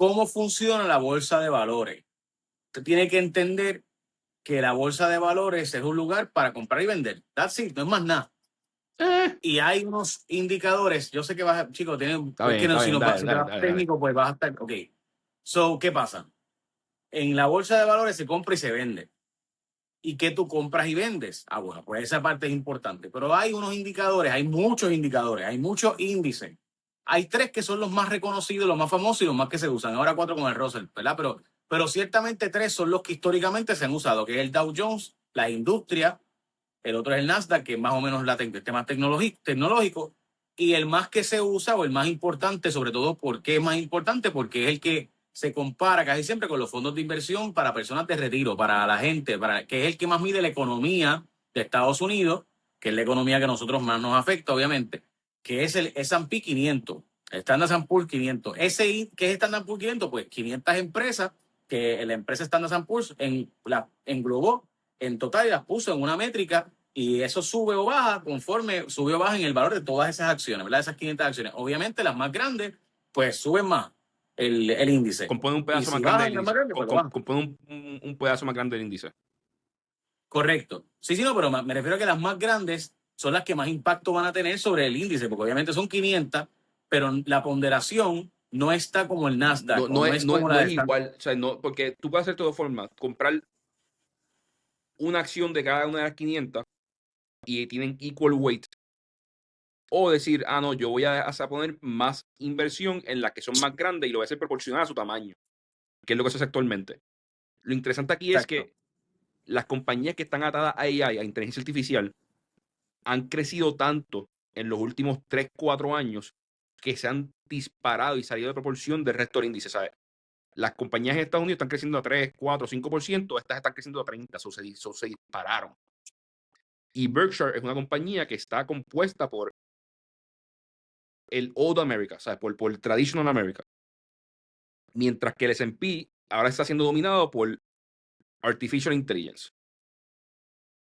¿Cómo funciona la bolsa de valores? Usted tiene que entender que la bolsa de valores es un lugar para comprar y vender. That's it, no es más nada. Y hay unos indicadores. Yo sé que vas a, chicos, Está bien, no, está si, bien, si dale. te vas técnico, pues vas a estar. Ok. So, ¿qué pasa? En la bolsa de valores se compra y se vende. ¿Y qué tú compras y vendes? Ah, bueno, pues esa parte es importante. Pero hay unos indicadores, hay muchos indicadores, hay muchos índices. Hay 3 que son los más reconocidos, los más famosos y los más que se usan. Ahora 4 con el Russell, ¿verdad? Pero ciertamente 3 son los que históricamente se han usado, que es el Dow Jones, la industria, el otro es el Nasdaq, que es más o menos el tema tecnológico, y el más que se usa o el más importante, sobre todo, ¿por qué es más importante? Porque es el que se compara casi siempre con los fondos de inversión para personas de retiro, para la gente, que es el que más mide la economía de Estados Unidos, que es la economía que a nosotros más nos afecta, obviamente, que es el S&P 500, el Standard & Poor's 500. ¿Qué es Standard & Poor's 500? Pues 500 empresas que la empresa Standard & Poor's englobó en total y las puso en una métrica y eso sube o baja conforme sube o baja en el valor de todas esas acciones, ¿verdad? Esas 500 acciones. Obviamente las más grandes, pues suben más el índice. Compone un pedazo y más si grande bajan del las más índice. grandes, pues lo bajan. Compone un pedazo más grande del índice. Correcto. Sí, no, pero me refiero a que las más grandes son las que más impacto van a tener sobre el índice, porque obviamente son 500, pero la ponderación no está como el Nasdaq o no es como No la es de igual, o sea, no, porque tú puedes hacer de todas formas, comprar una acción de cada una de las 500 y tienen equal weight. O decir, no, yo voy a poner más inversión en las que son más grandes y lo voy a hacer proporcional a su tamaño, que es lo que se hace actualmente. Lo interesante aquí es Exacto. que las compañías que están atadas a AI, a inteligencia artificial, han crecido tanto en los últimos 3, 4 años que se han disparado y salido de proporción del resto del índice, ¿sabes? Las compañías en Estados Unidos están creciendo a 3, 4, 5%, estas están creciendo a 30%, se dispararon. Y Berkshire es una compañía que está compuesta por el Old America, ¿sabes? Por el Traditional America. Mientras que el S&P ahora está siendo dominado por Artificial Intelligence.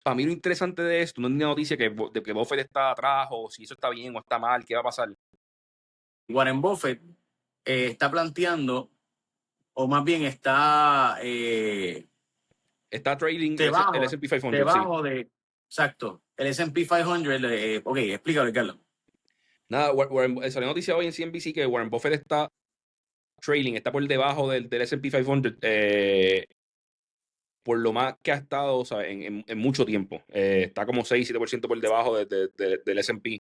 Para mí lo interesante de esto no es una noticia de que Buffett está atrás o si eso está bien o está mal, qué va a pasar. Warren Buffett está planteando, o más bien está Está trading el debajo, S&P 500, sí. debajo de, exacto, el S&P 500. Ok, explícalo, Carlos. Nada, salió noticia hoy en CNBC que Warren Buffett está trading, está por debajo del S&P 500 por lo más que ha estado, o sea, en mucho tiempo. Está como 6-7% por debajo del S&P.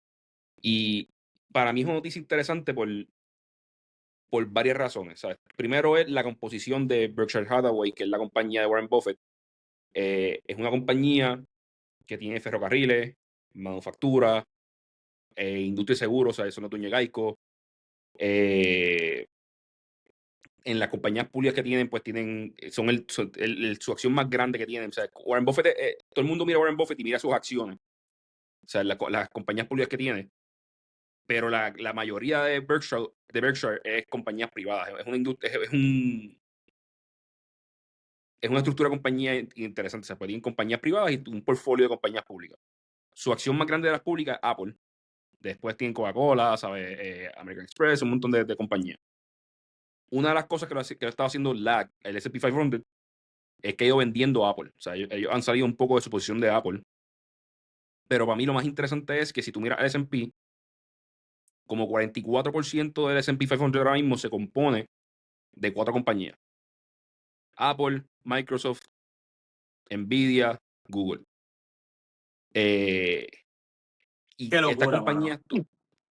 Y para mí es una noticia interesante por varias razones, ¿sabes? Primero es la composición de Berkshire Hathaway, que es la compañía de Warren Buffett. Es una compañía que tiene ferrocarriles, manufactura, industria de seguros, o sea, eso no es dueño de Geico. En las compañías públicas que tienen, pues tienen, su acción más grande que tienen. O sea, Warren Buffett, todo el mundo mira a Warren Buffett y mira sus acciones. O sea, las compañías públicas que tiene. Pero la mayoría de Berkshire es compañías privadas. Es una industria, es una estructura de compañía interesante. O sea, pues tienen compañías privadas y un portfolio de compañías públicas. Su acción más grande de las públicas, Apple. Después tienen Coca-Cola, ¿sabes? American Express, un montón de compañías. Una de las cosas que lo estaba haciendo el S&P 500, es que ha ido vendiendo Apple. O sea, ellos han salido un poco de su posición de Apple. Pero para mí lo más interesante es que si tú miras el S&P, como 44% del S&P 500 ahora mismo se compone de 4 compañías. Apple, Microsoft, Nvidia, Google. Y Qué estas locura, mano. compañías,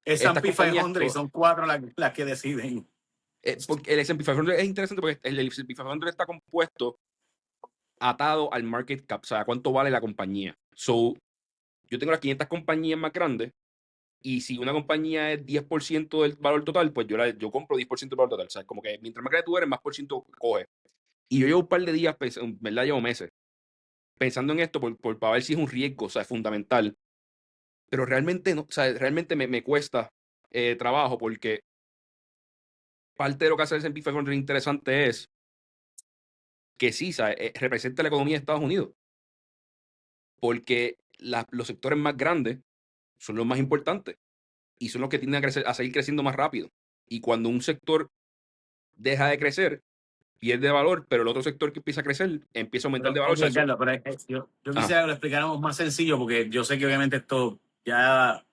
S&P 500 y son 4 las que deciden. porque el S&P 500 es interesante porque el S&P 500 está compuesto atado al market cap, o sea, cuánto vale la compañía. So, yo tengo las 500 compañías más grandes y si una compañía es 10% del valor total, pues yo compro 10% del valor total. O sea, como que mientras más grande tú eres, más por ciento coge. Y yo llevo un par de días, ¿verdad? Llevo meses pensando en esto para ver si es un riesgo, o sea, es fundamental. Pero realmente no, o sea, realmente me cuesta trabajo porque parte de lo que hace el S&P 500 interesante es que sí, ¿sabes? Representa la economía de Estados Unidos. Porque los sectores más grandes son los más importantes y son los que tienden a seguir creciendo más rápido. Y cuando un sector deja de crecer, pierde valor, pero el otro sector que empieza a crecer empieza a aumentar de valor. Ok, Carlos, pero yo quisiera que lo explicáramos más sencillo porque yo sé que obviamente esto ya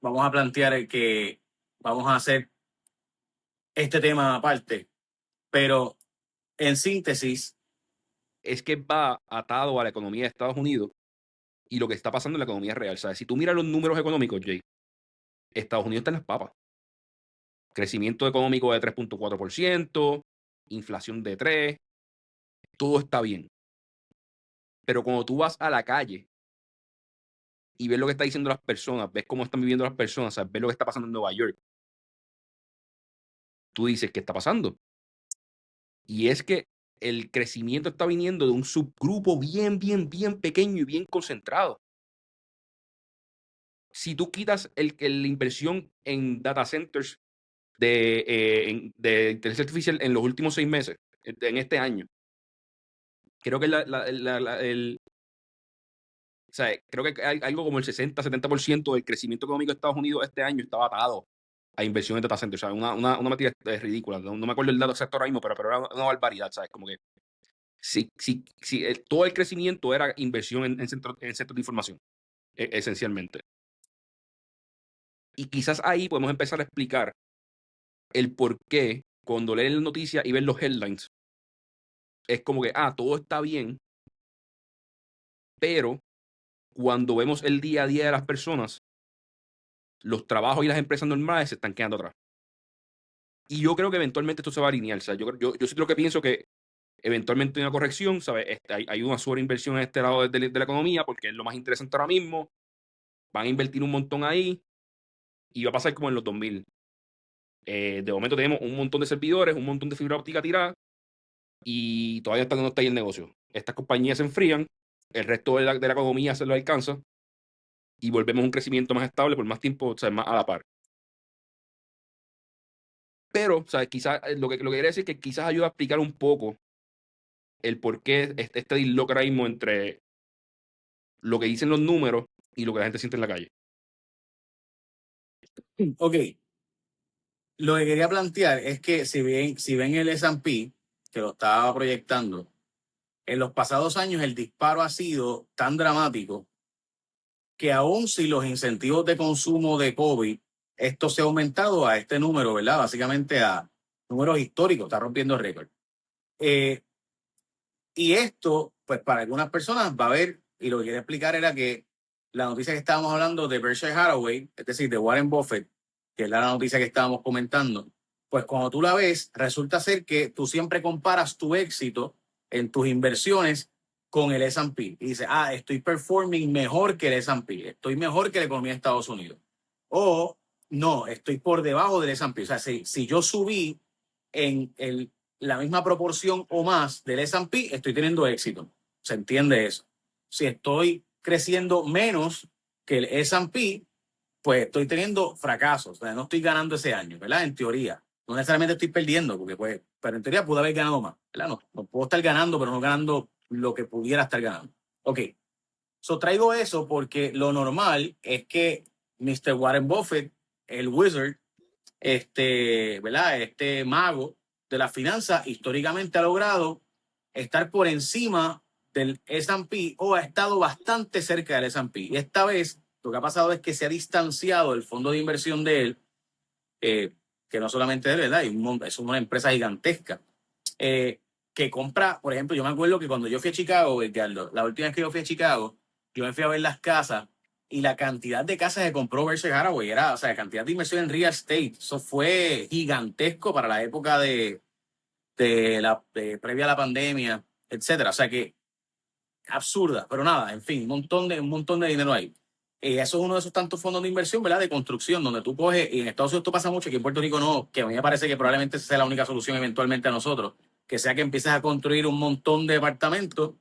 vamos a plantear que vamos a hacer este tema aparte, pero en síntesis, Es que va atado a la economía de Estados Unidos y lo que está pasando en la economía real. ¿Sabes? Si tú miras los números económicos, Jay, Estados Unidos está en las papas. Crecimiento económico de 3.4%, inflación de 3%, todo está bien. Pero cuando tú vas a la calle y ves lo que están diciendo las personas, ves cómo están viviendo las personas, ¿sabes? Ves lo que está pasando en Nueva York, tú dices, ¿qué está pasando? Y es que el crecimiento está viniendo de un subgrupo bien pequeño y bien concentrado. Si tú quitas la inversión en data centers de inteligencia artificial en los últimos 6 meses, en este año, creo que o sea, creo que algo como el 60-70% del crecimiento económico de Estados Unidos este año estaba atado a inversión en data centers. O sea, una materia ridícula. No me acuerdo el dato exacto ahora mismo, pero era una barbaridad, ¿sabes? Como que todo el crecimiento era inversión en centros de información, esencialmente. Y quizás ahí podemos empezar a explicar el por qué cuando leen las noticias y ven los headlines, es como que, todo está bien, pero cuando vemos el día a día de las personas, los trabajos y las empresas normales se están quedando atrás. Y yo creo que eventualmente esto se va a alinear. O sea, yo sí lo que pienso que eventualmente hay una corrección, ¿sabes? Hay una sobreinversión en este lado de la economía porque es lo más interesante ahora mismo. Van a invertir un montón ahí y va a pasar como en los 2000. De momento tenemos un montón de servidores, un montón de fibra óptica tirada y todavía no está ahí el negocio. Estas compañías se enfrían, el resto de la economía se lo alcanza y volvemos a un crecimiento más estable por más tiempo, o sea, más a la par. Pero, o sea, quizás lo que quería decir es que quizás ayuda a explicar un poco el por qué este disloque ahora mismo entre lo que dicen los números y lo que la gente siente en la calle. ok, lo que quería plantear es que si ven el S&P, que lo estaba proyectando, en los pasados años el disparo ha sido tan dramático que aún si los incentivos de consumo de COVID, esto se ha aumentado a este número, ¿verdad? Básicamente a números históricos, está rompiendo récord. Y esto, pues para algunas personas va a haber, y lo que quería explicar era que la noticia que estábamos hablando de Berkshire Hathaway, es decir, de Warren Buffett, que es la noticia que estábamos comentando, pues cuando tú la ves, resulta ser que tú siempre comparas tu éxito en tus inversiones con el S&P. Y dices, estoy performing mejor que el S&P, estoy mejor que la economía de Estados Unidos. O no, estoy por debajo del S&P. O sea, si yo subí en la misma proporción o más del S&P, estoy teniendo éxito. ¿Se entiende eso? Si estoy creciendo menos que el S&P, pues estoy teniendo fracasos. O sea, no estoy ganando ese año, ¿verdad? En teoría. No necesariamente estoy perdiendo, porque pues, pero en teoría pude haber ganado más, ¿verdad? No puedo estar ganando, pero no ganando lo que pudiera estar ganando. Ok. Traigo eso porque lo normal es que Mr. Warren Buffett, el wizard, ¿verdad? Este mago de la finanza históricamente ha logrado estar por encima del S&P o ha estado bastante cerca del S&P. Y esta vez lo que ha pasado es que se ha distanciado el fondo de inversión de él, que no solamente es verdad, es una empresa gigantesca, que compra, por ejemplo, yo me acuerdo que cuando yo fui a Chicago, Edgardo, la última vez que yo fui a Chicago, yo me fui a ver las casas y la cantidad de casas que compró Berkshire Hathaway era, o sea, la cantidad de inversión en real estate, eso fue gigantesco para la época previa a la pandemia, etcétera. O sea que absurda, pero nada, en fin, un montón de dinero ahí. Eso es uno de esos tantos fondos de inversión, ¿verdad? De construcción, donde tú coges, y en Estados Unidos esto pasa mucho, que en Puerto Rico no, que a mí me parece que probablemente esa sea la única solución eventualmente a nosotros, que sea que empieces a construir un montón de departamentos,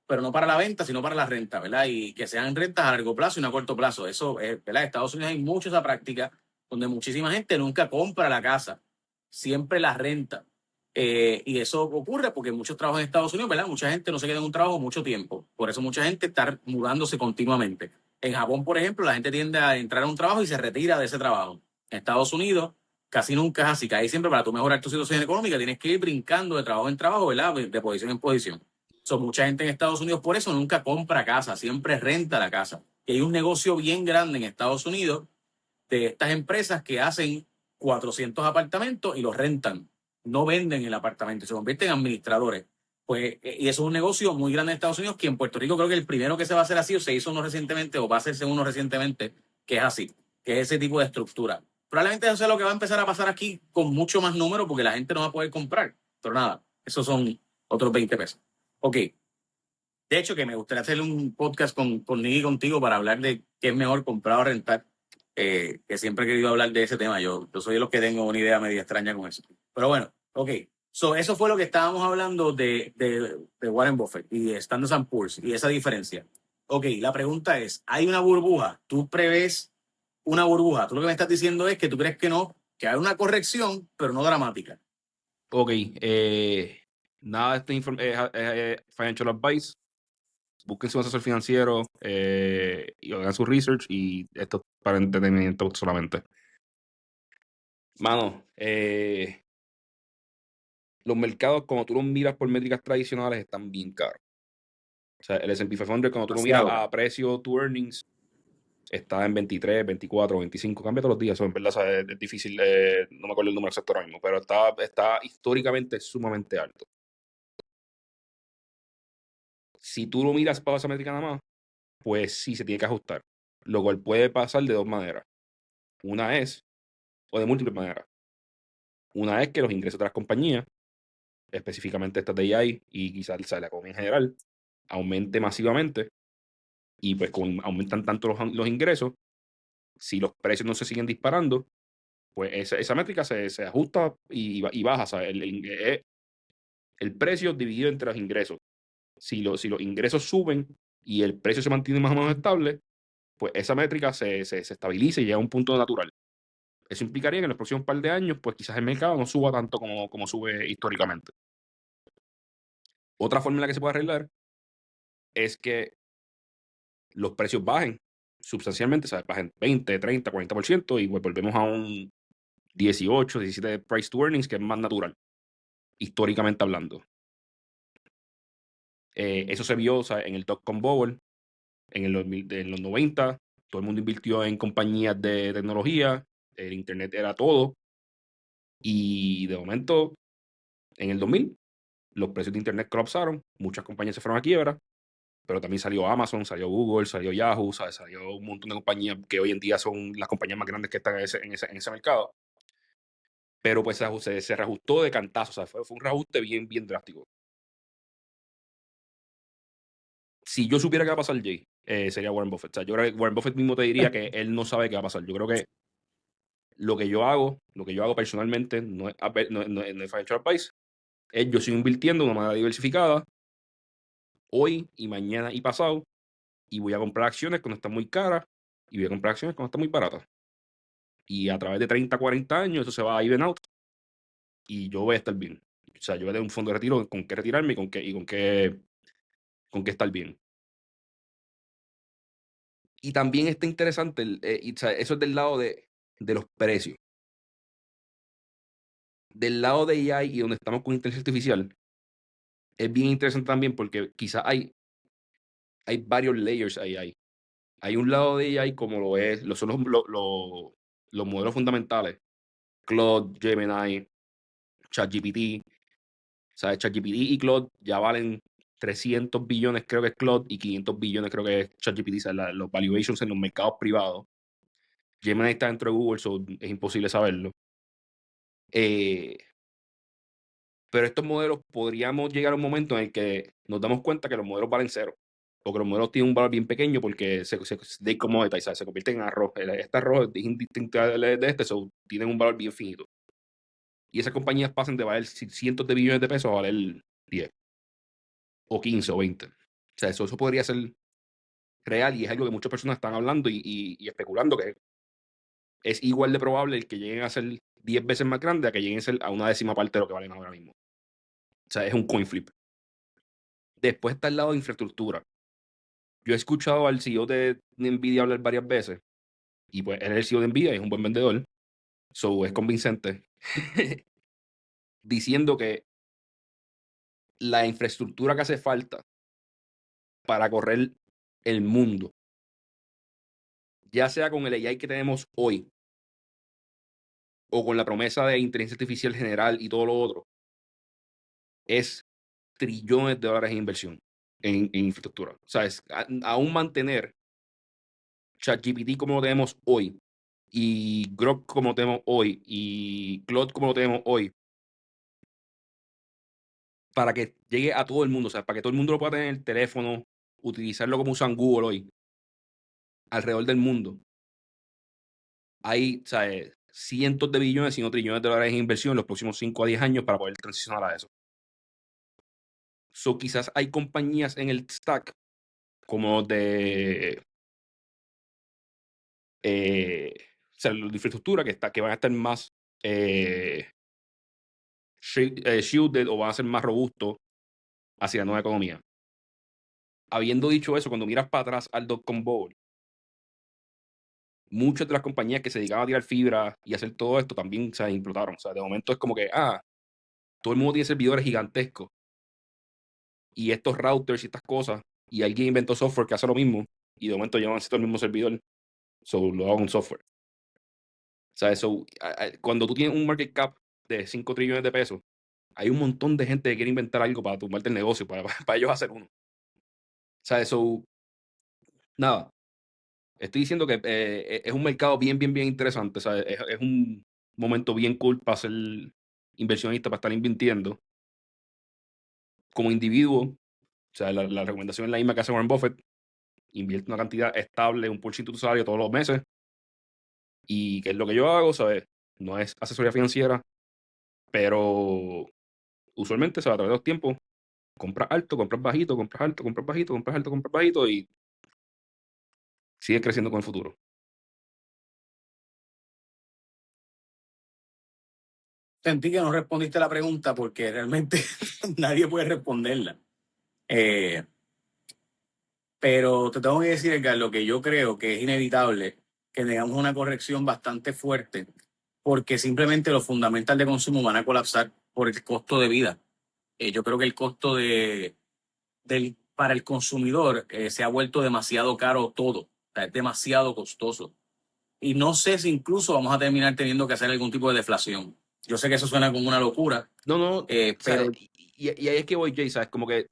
pero no para la venta, sino para la renta, ¿verdad? Y que sean rentas a largo plazo y no a corto plazo. Eso, ¿verdad? En Estados Unidos hay mucho esa práctica, donde muchísima gente nunca compra la casa, siempre la renta. Y eso ocurre porque muchos trabajos en Estados Unidos, ¿verdad? Mucha gente no se queda en un trabajo mucho tiempo. Por eso mucha gente está mudándose continuamente. En Japón, por ejemplo, la gente tiende a entrar a un trabajo y se retira de ese trabajo. En Estados Unidos, casi nunca es así, que ahí siempre para tú mejorar tu situación económica tienes que ir brincando de trabajo en trabajo, ¿verdad? De posición en posición. Mucha gente en Estados Unidos por eso nunca compra casa, siempre renta la casa. Y hay un negocio bien grande en Estados Unidos de estas empresas que hacen 400 apartamentos y los rentan. No venden el apartamento, se convierten en administradores. Pues, y eso es un negocio muy grande en Estados Unidos, que en Puerto Rico creo que el primero que se va a hacer así, o se hizo uno recientemente, o va a hacerse uno recientemente, que es así, que es ese tipo de estructura. Probablemente eso sea lo que va a empezar a pasar aquí con mucho más número, porque la gente no va a poder comprar. Pero nada, esos son otros 20 pesos. Ok. De hecho, que me gustaría hacer un podcast con Nick y contigo para hablar de qué es mejor comprar o rentar, que siempre he querido hablar de ese tema. Yo soy de los que tengo una idea media extraña con eso. Pero bueno, ok. Eso fue lo que estábamos hablando de Warren Buffett y de Standard & Poor's y esa diferencia. Ok, la pregunta es, ¿hay una burbuja? ¿Tú prevés una burbuja? Tú lo que me estás diciendo es que tú crees que no, que hay una corrección, pero no dramática. Ok, nada de este financial advice. Busquen su asesor financiero y hagan su research, y esto es para entretenimiento solamente. Mano, los mercados, cuando tú los miras por métricas tradicionales, están bien caros. O sea, el S&P 500, cuando tú lo miras a precio to earnings, está en 23, 24, 25. Cambia todos los días, eso en verdad, o sea, es difícil, no me acuerdo el número exacto ahora mismo, pero está históricamente sumamente alto. Si tú lo miras para esa métrica nada más, pues sí se tiene que ajustar, lo cual puede pasar de dos maneras. Una es, o de múltiples maneras. Una es que los ingresos de las compañías, específicamente estas de AI y quizás la economía en general, aumente masivamente, y pues como aumentan tanto los ingresos, si los precios no se siguen disparando, pues esa métrica se ajusta y baja. O sea, el precio dividido entre los ingresos. Si los ingresos suben y el precio se mantiene más o menos estable, pues esa métrica se estabiliza y llega a un punto natural. Eso implicaría que en los próximos par de años, pues quizás el mercado no suba tanto como sube históricamente. Otra forma en la que se puede arreglar es que los precios bajen sustancialmente, ¿sabes? Bajen 20, 30, 40%, y pues volvemos a un 18, 17 price to earnings, que es más natural, históricamente hablando. Eso se vio, ¿sabes?, en el dot-com bubble, en los 90. Todo el mundo invirtió en compañías de tecnología, el internet era todo, y de momento, en el 2000, los precios de internet colapsaron, muchas compañías se fueron a quiebra, pero también salió Amazon, salió Google, salió Yahoo, ¿sabes? Salió un montón de compañías que hoy en día son las compañías más grandes que están en ese mercado. Pero pues se reajustó de cantazo, o sea, fue un reajuste bien, bien drástico. Si yo supiera qué va a pasar, Jay, sería Warren Buffett. O sea, yo creo que Warren Buffett mismo te diría que él no sabe qué va a pasar. Yo creo que lo que yo hago personalmente, no es financial advice, es yo sigo invirtiendo de una manera diversificada hoy y mañana y pasado, y voy a comprar acciones cuando están muy caras y voy a comprar acciones cuando están muy baratas. Y a través de 30, 40 años eso se va a even out y yo voy a estar bien. O sea, yo voy a tener un fondo de retiro con qué retirarme y con qué estar bien. Y también está interesante, o sea, eso es del lado de los precios. Del lado de AI y donde estamos con inteligencia artificial, es bien interesante también porque quizás hay varios layers AI. Hay un lado de AI como son los modelos fundamentales, Claude, Gemini, ChatGPT. O sea, ChatGPT y Claude ya valen 300 billones, creo que es Claude, y 500 billones, creo que es ChatGPT. O sea, los valuations en los mercados privados. Gemini está dentro de Google, so es imposible saberlo. Pero estos modelos podríamos llegar a un momento en el que nos damos cuenta que los modelos valen cero, o que los modelos tienen un valor bien pequeño porque they commoditize, se convierten en arroz. Este arroz es indistinto de este, so tienen un valor bien finito. Y esas compañías pasan de valer cientos de billones de pesos a valer 10 o 15 o 20. O sea, eso podría ser real, y es algo que muchas personas están hablando y especulando, que es igual de probable el que lleguen a ser 10 veces más grande a que lleguen a ser a una décima parte de lo que valen ahora mismo. O sea, es un coin flip. Después está el lado de infraestructura. Yo he escuchado al CEO de NVIDIA hablar varias veces, y pues él es el CEO de NVIDIA y es un buen vendedor. So, es convincente diciendo que la infraestructura que hace falta para correr el mundo, ya sea con el AI que tenemos hoy o con la promesa de inteligencia artificial general y todo lo otro, es trillones de dólares en inversión en infraestructura. O sea, aún mantener ChatGPT como lo tenemos hoy y Grok como lo tenemos hoy y Claude como lo tenemos hoy, para que llegue a todo el mundo, o sea, para que todo el mundo lo pueda tener en el teléfono, utilizarlo como usan Google hoy, alrededor del mundo. Hay, o sea, cientos de billones, si no trillones de dólares en inversión en los próximos 5 a 10 años para poder transicionar a eso. So, quizás hay compañías en el stack como o sea, los de infraestructura que van a estar más shielded o van a ser más robustos hacia la nueva economía. Habiendo dicho eso, cuando miras para atrás al dot-com bubble, muchas de las compañías que se dedicaban a tirar fibra y hacer todo esto también se implotaron. O sea, de momento es como que, todo el mundo tiene servidores gigantescos y estos routers y estas cosas, y alguien inventó software que hace lo mismo, y de momento ya no necesito el mismo servidor, so lo hago en software. O sea, cuando tú tienes un market cap de 5 trillones de pesos, hay un montón de gente que quiere inventar algo para tumbarte el negocio, para ellos hacer uno. O sea, eso, nada. Estoy diciendo que es un mercado bien, bien, bien interesante. O sea, es un momento bien cool para ser inversionista, para estar invirtiendo. Como individuo, o sea, la recomendación es la misma que hace Warren Buffett. Invierte una cantidad estable, 1% de tu salario todos los meses. Y que es lo que yo hago, ¿sabes? No es asesoría financiera, pero usualmente, ¿sabes? A través de los tiempos, compras alto, compras bajito, compras alto, compras bajito, compras alto, compras bajito y sigue creciendo con el futuro. Sentí que no respondiste la pregunta porque realmente nadie puede responderla. Eh, pero te tengo que decir, Edgar, lo que yo creo que es inevitable que tengamos una corrección bastante fuerte porque simplemente los fundamentales de consumo van a colapsar por el costo de vida. Yo creo que el costo para el consumidor se ha vuelto demasiado caro todo. O sea, es demasiado costoso. Y no sé si incluso vamos a terminar teniendo que hacer algún tipo de deflación. Yo sé que eso suena como una locura, No, no, o sea, pero y ahí es que voy, Jay, ¿sabes? Como que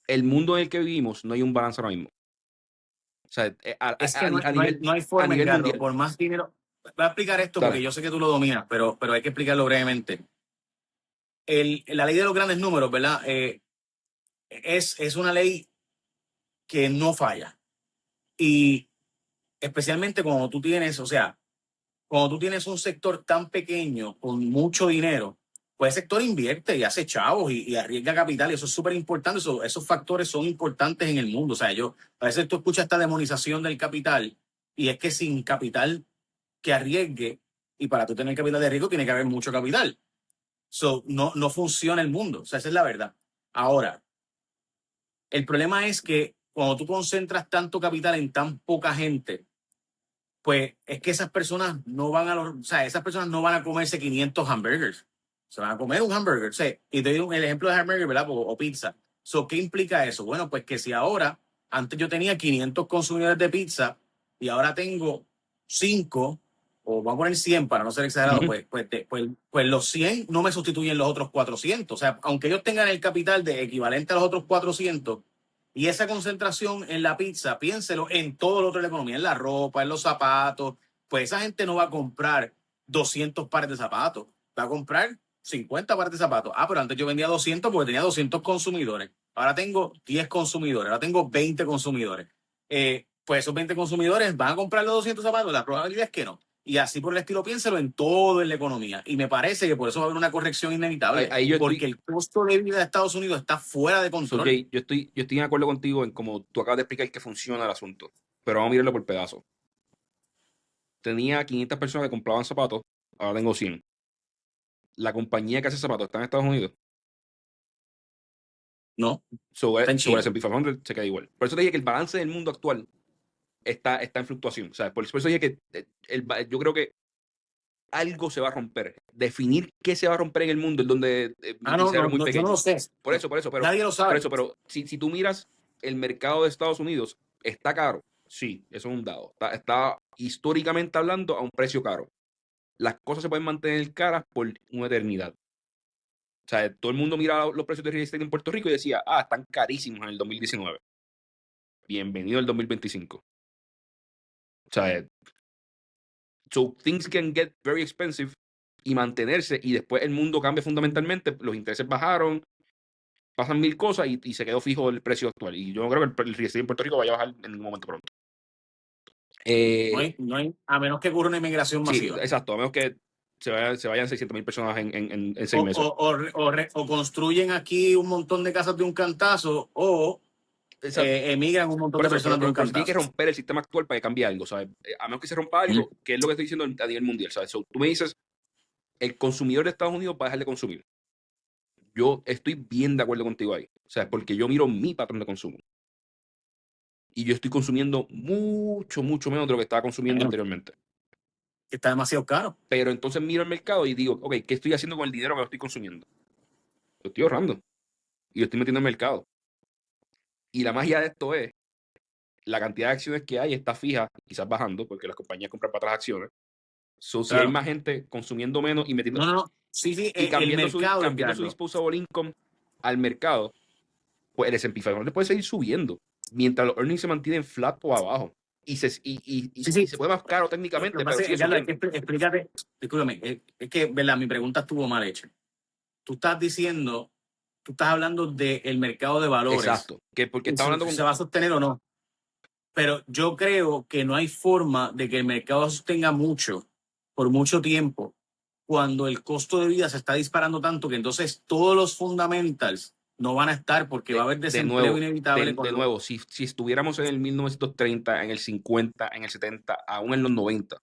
el mundo en el que vivimos no hay un balance ahora mismo. O sea, es que no hay a forma, nivel Edgardo, mundial. por más dinero. Voy a explicar esto porque Dale. yo sé que tú lo dominas, pero hay que explicarlo brevemente. La ley de los grandes números, ¿verdad? Es una ley que no falla. Y especialmente cuando tú tienes, o sea, cuando tú tienes un sector tan pequeño con mucho dinero, pues el sector invierte y hace chavos y arriesga capital y eso es súper importante. Esos factores son importantes en el mundo. O sea, a veces tú escuchas esta demonización del capital y es que sin capital que arriesgue y para tú tener capital de riesgo tiene que haber mucho capital. No funciona el mundo. O sea, esa es la verdad. Ahora, el problema es que cuando tú concentras tanto capital en tan poca gente, pues es que esas personas no van o sea, esas personas no van a comerse 500 hamburgers. Se van a comer un hamburger. O sea, y te doy el ejemplo de hamburger, ¿verdad? O pizza. ¿Qué implica eso? Bueno, pues que si ahora, antes yo tenía 500 consumidores de pizza y ahora tengo 5 o vamos a poner 100 para no ser exagerado, Ujú. pues los 100 no me sustituyen los otros 400. O sea, aunque ellos tengan el capital de equivalente a los otros 400, y esa concentración en la pizza, piénselo en todo lo otro de la economía, en la ropa, en los zapatos, pues esa gente no va a comprar 200 pares de zapatos, va a comprar 50 pares de zapatos. Pero antes yo vendía 200 porque tenía 200 consumidores. Ahora tengo 10 consumidores, ahora tengo 20 consumidores. Pues esos 20 consumidores van a comprar los 200 zapatos, la probabilidad es que no. Y así por el estilo, piénselo en todo en la economía. Y me parece que por eso va a haber una corrección inevitable, Ahí yo porque estoy, el costo de vida de Estados Unidos está fuera de control. Jay, yo estoy de acuerdo contigo en cómo tú acabas de explicar que funciona el asunto. Pero vamos a mirarlo por pedazos. Tenía 500 personas que compraban zapatos, ahora tengo 100. La compañía que hace zapatos está en Estados Unidos. No, Sobre está en el China. S&P 500 se queda igual. Por eso te dije que el balance del mundo actual está en fluctuación. O sea, por eso dije que yo creo que algo se va a romper. Definir qué se va a romper en el mundo es donde mi No, cerebro es muy no, yo pequeño. no lo sé. Por eso, Nadie lo sabe. pero si tú miras el mercado de Estados Unidos, ¿está caro? Sí, eso es un dado. Está históricamente hablando a un precio caro. Las cosas se pueden mantener caras por una eternidad. O sea, todo el mundo mira los precios de real estate en Puerto Rico y decía, están carísimos en el 2019. Bienvenido al 2025. O sea, so things can get very expensive y mantenerse, y después el mundo cambia fundamentalmente, los intereses bajaron, pasan mil cosas y se quedó fijo el precio actual. Y yo no creo que el real estate en Puerto Rico vaya a bajar en ningún momento pronto. No hay, a menos que ocurra una inmigración Sí, masiva. exacto, a menos que se vayan 600,000 personas en 6 meses. O construyen aquí un montón de casas de un cantazo o emigran un montón Por de eso, personas de un pero se tiene que cantazo. romper el sistema actual para que cambie algo, ¿sabes? A menos que se rompa algo, que es lo que estoy diciendo a nivel mundial, ¿sabes? So, tú me dices, el consumidor de Estados Unidos va a dejar de consumir. Yo estoy bien de acuerdo contigo ahí, o sea, porque yo miro mi patrón de consumo. Y yo estoy consumiendo mucho, mucho menos de lo que estaba consumiendo anteriormente. Está demasiado caro. Pero entonces miro el mercado y digo, ok, ¿qué estoy haciendo con el dinero que estoy consumiendo? Lo estoy ahorrando y lo estoy metiendo en el mercado. Y la magia de esto es, la cantidad de acciones que hay está fija, quizás bajando, porque las compañías compran para atrás acciones. So, si hay más gente consumiendo menos y metiendo... No. Sí, y el mercado, cambiando su Edgardo. disposable income al mercado, pues el S&P 500 puede seguir subiendo mientras los earnings se mantienen flat o abajo. Y se puede más caro técnicamente, pero sigue Edgardo, subiendo. explícate, discúlpame, es que, ¿verdad? Mi pregunta estuvo mal hecha. Tú estás hablando del mercado de valores. Exacto, que porque está hablando con... ¿Se va a sostener o no? Pero yo creo que no hay forma de que el mercado se sostenga mucho, por mucho tiempo, cuando el costo de vida se está disparando tanto que entonces todos los fundamentals no van a estar porque va a haber desempleo inevitable. De nuevo, si estuviéramos en el 1930, en el 50, en el 70, aún en los 90,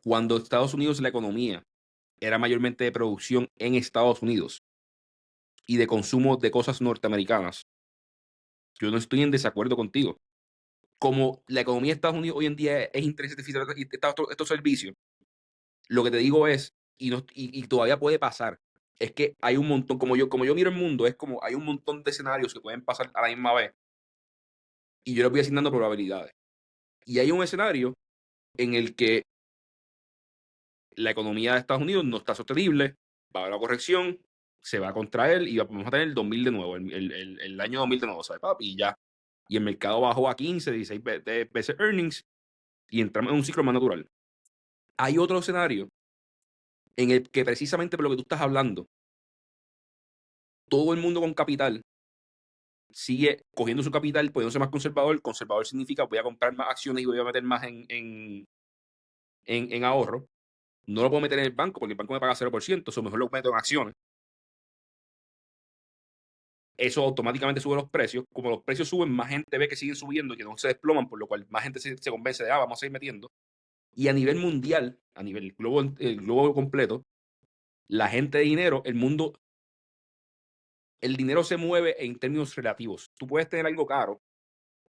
cuando Estados Unidos, la economía era mayormente de producción en Estados Unidos y de consumo de cosas norteamericanas, yo no estoy en desacuerdo contigo. Como la economía de Estados Unidos hoy en día es interés artificial y estos servicios, lo que te digo es, y todavía puede pasar, es que hay un montón, como yo miro el mundo, es como hay un montón de escenarios que pueden pasar a la misma vez y yo les voy asignando probabilidades. Y hay un escenario en el que la economía de Estados Unidos no está sostenible, va a haber una corrección, se va a contraer y vamos a tener el 2000 de nuevo, el año 2000 de nuevo, ¿sabes, papi? Y ya. Y el mercado bajó a 15, 16 veces earnings y entramos en un ciclo más natural. Hay otro escenario en el que precisamente por lo que tú estás hablando, todo el mundo con capital sigue cogiendo su capital, poniéndose más conservador. Conservador significa voy a comprar más acciones y voy a meter más en ahorro. No lo puedo meter en el banco porque el banco me paga 0%, eso mejor lo meto en acciones. Eso automáticamente sube los precios. Como los precios suben, más gente ve que siguen subiendo y que no se desploman, por lo cual más gente se convence de, vamos a seguir metiendo. Y a nivel mundial, a nivel el globo completo, la gente de dinero, el mundo, el dinero se mueve en términos relativos. Tú puedes tener algo caro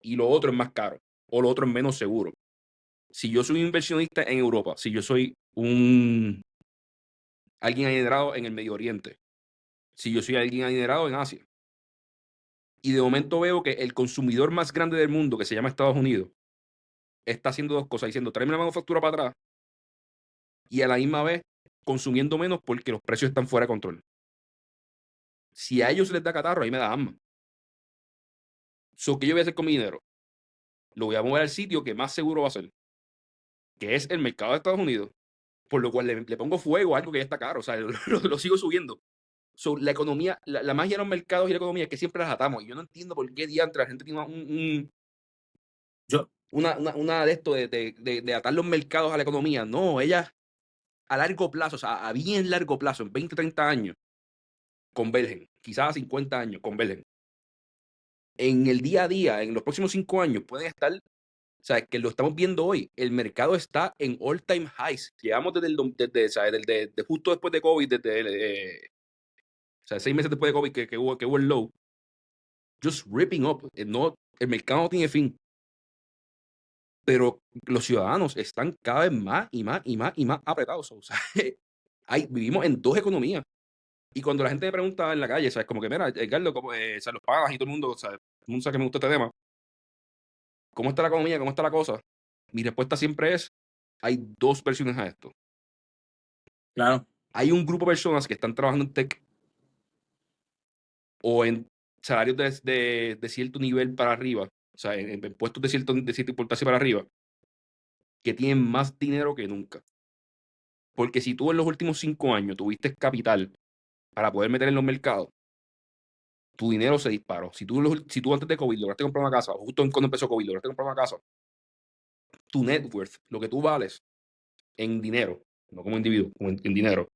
y lo otro es más caro o lo otro es menos seguro. Si yo soy un inversionista en Europa, si yo soy alguien adinerado en el Medio Oriente, si yo soy alguien adinerado en Asia, y de momento veo que el consumidor más grande del mundo, que se llama Estados Unidos, está haciendo dos cosas, diciendo, tráeme la manufactura para atrás, y a la misma vez consumiendo menos porque los precios están fuera de control. Si a ellos les da catarro, ahí me da asma. ¿Qué yo voy a hacer con mi dinero? Lo voy a mover al sitio que más seguro va a ser, que es el mercado de Estados Unidos, por lo cual le pongo fuego a algo que ya está caro, o sea, lo sigo subiendo. La economía, la magia de los mercados y la economía es que siempre las atamos. Y yo no entiendo por qué diantre la gente tiene una de esto de atar los mercados a la economía. No, ellas a largo plazo, o sea, a bien largo plazo, en 20, 30 años, convergen. Quizás a 50 años, convergen. En el día a día, en los próximos 5 años, pueden estar, o sea, que lo estamos viendo hoy, el mercado está en all-time highs. Llegamos desde justo después de COVID, o sea, 6 meses después de COVID que hubo el low, just ripping up. El mercado no tiene fin. pero los ciudadanos están cada vez más y más y más y más apretados. O sea, vivimos en dos economías. Y cuando la gente me pregunta en la calle, ¿sabes? Como que, mira, Edgardo, ¿cómo, o sea, los pagas y todo el mundo, o sea, todo el mundo sabe que me gusta este tema. ¿Cómo está la economía? ¿Cómo está la cosa? Mi respuesta siempre es, hay dos versiones a esto. Claro. Hay un grupo de personas que están trabajando en tech o en salarios de cierto nivel para arriba, o sea, en puestos de cierta importancia para arriba, que tienen más dinero que nunca. Porque si tú en los últimos 5 años tuviste capital para poder meter en los mercados, tu dinero se disparó. Si tú antes de COVID lograste comprar una casa, o justo cuando empezó COVID lograste comprar una casa, tu net worth, lo que tú vales en dinero, no como individuo, como en dinero,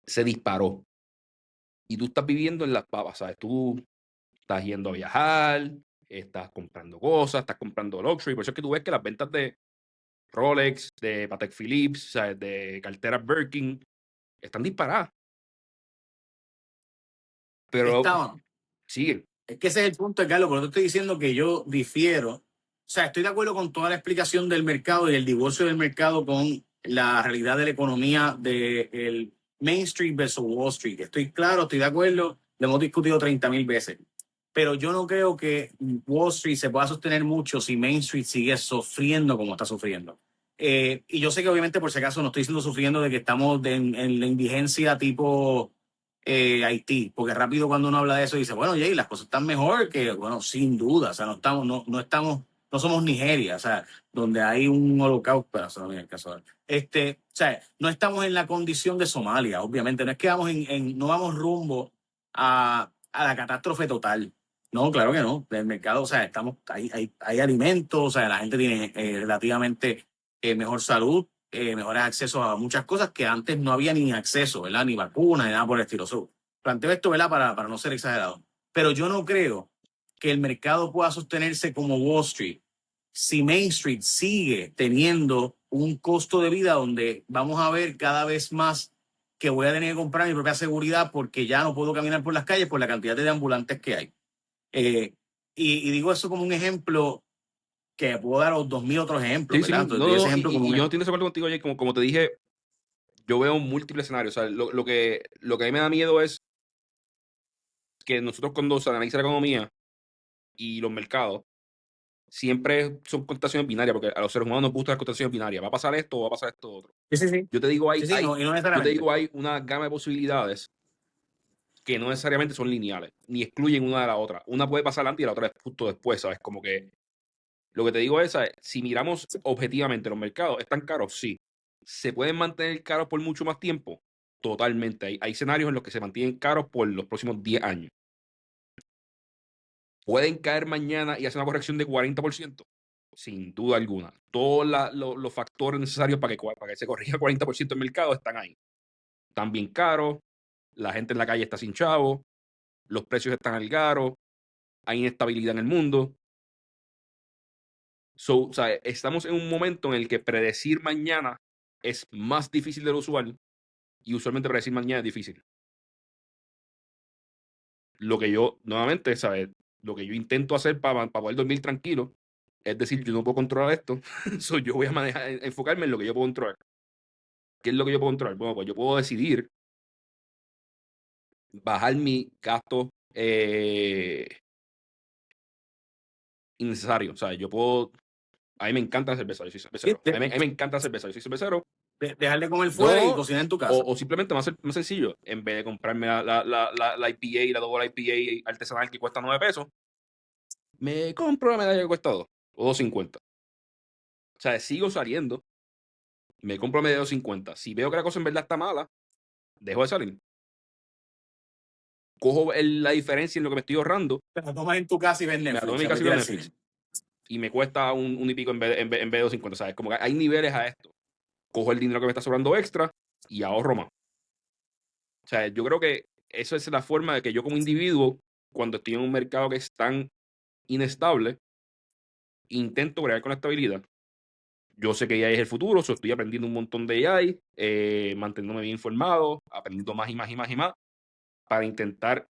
se disparó. Y tú estás viviendo en las papas, ¿sabes? Tú estás yendo a viajar, estás comprando cosas, estás comprando luxury. Por eso es que tú ves que las ventas de Rolex, de Patek Philippe, ¿sabes? De carteras Birkin, están disparadas. Pero Estaban. siguen. Es que ese es el punto, Carlos, pero te estoy diciendo que yo difiero. O sea, estoy de acuerdo con toda la explicación del mercado y el divorcio del mercado con la realidad de la economía del Main Street versus Wall Street. Estoy claro, estoy de acuerdo, lo hemos discutido 30,000 veces. Pero yo no creo que Wall Street se pueda sostener mucho si Main Street sigue sufriendo como está sufriendo. Y yo sé que obviamente por si acaso no estoy diciendo sufriendo de que estamos en la indigencia tipo Haití, porque rápido cuando uno habla de eso dice, bueno, Jay, las cosas están mejor que, bueno, sin duda, o sea, no somos Nigeria, o sea, donde hay un holocausto, pero eso no viene el caso. O sea, no estamos en la condición de Somalia, obviamente, no es que vamos no vamos rumbo a la catástrofe total. No, claro que no. El mercado, o sea, hay alimentos, o sea, la gente tiene relativamente mejor salud, mejores accesos a muchas cosas que antes no había ni acceso, ¿verdad? Ni vacunas, ni nada por el estilo. Planteo esto, ¿verdad? Para no ser exagerado. Pero yo no creo que el mercado pueda sostenerse como Wall Street si Main Street sigue teniendo un costo de vida donde vamos a ver cada vez más que voy a tener que comprar mi propia seguridad porque ya no puedo caminar por las calles por la cantidad de ambulantes que hay. Eh, y digo eso como un ejemplo que puedo dar 2,000 otros ejemplos, Sí, sí, ¿verdad? no, Entonces, doy ese no, ejemplo como y un yo no ejemplo. estoy de acuerdo contigo, Jay, como te dije, yo veo múltiples escenarios. O sea, lo que a mí me da miedo es que nosotros cuando se analiza la economía y los mercados, siempre son constataciones binarias, porque a los seres humanos nos gustan las constataciones binarias. Va a pasar esto o va a pasar esto otro. Sí, sí, sí. Yo te digo, Sí, sí, no, y no yo te necesariamente. digo, hay una gama de posibilidades que no necesariamente son lineales, ni excluyen una de la otra. Una puede pasar antes y la otra es justo después, ¿sabes? Como que lo que te digo es, ¿sabes? Si miramos objetivamente los mercados, ¿están caros? Sí. ¿Se pueden mantener caros por mucho más tiempo? Totalmente. Hay escenarios en los que se mantienen caros por los próximos 10 años. ¿Pueden caer mañana y hacer una corrección de 40%? Sin duda alguna. Todos los factores necesarios para que se corrija 40% el mercado están ahí. Están bien caros, la gente en la calle está sin chavo, los precios están al garo, hay inestabilidad en el mundo. O sea, estamos en un momento en el que predecir mañana es más difícil de lo usual y usualmente predecir mañana es difícil. Lo que yo, nuevamente, ¿sabes? Lo que yo intento hacer para poder dormir tranquilo es decir, yo no puedo controlar esto, yo voy a enfocarme en lo que yo puedo controlar. ¿Qué es lo que yo puedo controlar? Bueno, pues yo puedo decidir bajar mi gasto innecesario. O sea, yo puedo. A mí me encanta la cerveza, yo soy cervecero. A mí me encanta la cerveza, yo soy cervecero. Dejar de comer fuera y No, cocinar en tu casa. o simplemente más sencillo, en vez de comprarme la IPA, la doble IPA artesanal que cuesta 9 pesos, me compro la medalla que cuesta 2 o 2.50. O sea, sigo saliendo, me compro la medalla de 2.50. Si veo que la cosa en verdad está mala, dejo de salir. Cojo la diferencia en lo que me estoy ahorrando, Te la tomas en tu casa y ves me la tomo Netflix, en mi a casa y meter veo al Netflix. cine. Y me cuesta un y pico en vez de 2.50. ¿Sabes? Como que hay niveles a esto. Cojo el dinero que me está sobrando extra y ahorro más. O sea, yo creo que esa es la forma de que yo como individuo, cuando estoy en un mercado que es tan inestable, intento bregar con la estabilidad. Yo sé que AI es el futuro, estoy aprendiendo un montón de AI, manteniéndome bien informado, aprendiendo más y más y más y más, para intentar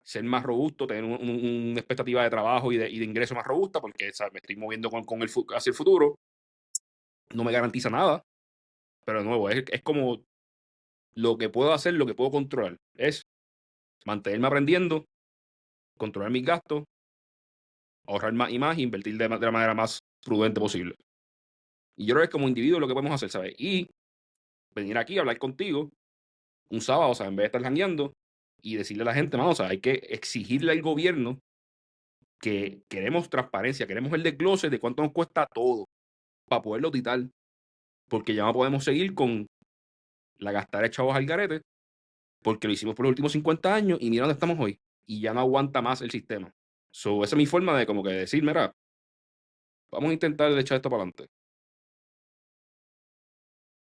ser más robusto, tener una expectativa de trabajo y de ingreso más robusta, porque ¿sabes? Me estoy moviendo hacia el futuro. No me garantiza nada, pero de nuevo, es como lo que puedo hacer, lo que puedo controlar. Es mantenerme aprendiendo, controlar mis gastos, ahorrar más y más, e invertir de la manera más prudente posible. Y yo creo que es como individuo lo que podemos hacer, ¿sabes? Y venir aquí a hablar contigo un sábado, o sea, en vez de estar jangueando y decirle a la gente, mano, o sea, hay que exigirle al gobierno que queremos transparencia, queremos el desglose de cuánto nos cuesta todo para poderlo auditar, porque ya no podemos seguir con la gastar de chavos al garete, porque lo hicimos por los últimos 50 años y mira dónde estamos hoy, y ya no aguanta más el sistema. So, esa es mi forma de como que decir, mira, vamos a intentar echar esto para adelante.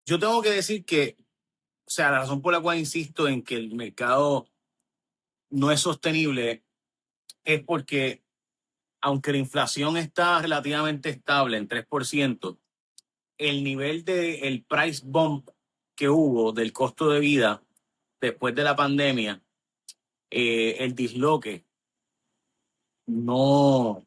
Yo tengo que decir que, o sea, la razón por la cual insisto en que el mercado no es sostenible es porque, aunque la inflación está relativamente estable en 3%, el nivel del price bump que hubo del costo de vida después de la pandemia, el disloque, no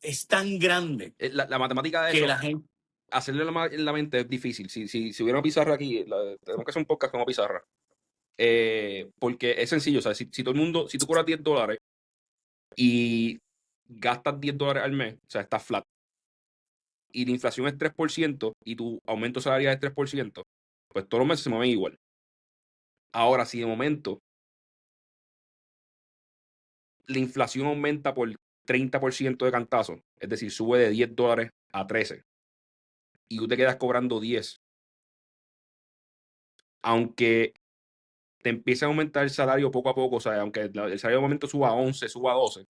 es tan grande La matemática de que eso, la gente... hacerlo en la mente es difícil. Si hubiera una pizarra aquí, tenemos que hacer un podcast con una pizarra. Porque es sencillo, o sea, si todo el mundo, si tú cobras $10 y gastas $10 al mes, o sea, estás flat, y la inflación es 3% y tu aumento salarial es 3%, pues todos los meses se mueven igual. Ahora, si de momento la inflación aumenta por 30% de cantazo, es decir, sube de $10 a 13, y tú te quedas cobrando 10, aunque te empiece a aumentar el salario poco a poco, o sea, aunque el salario de momento suba a 11, suba a 12,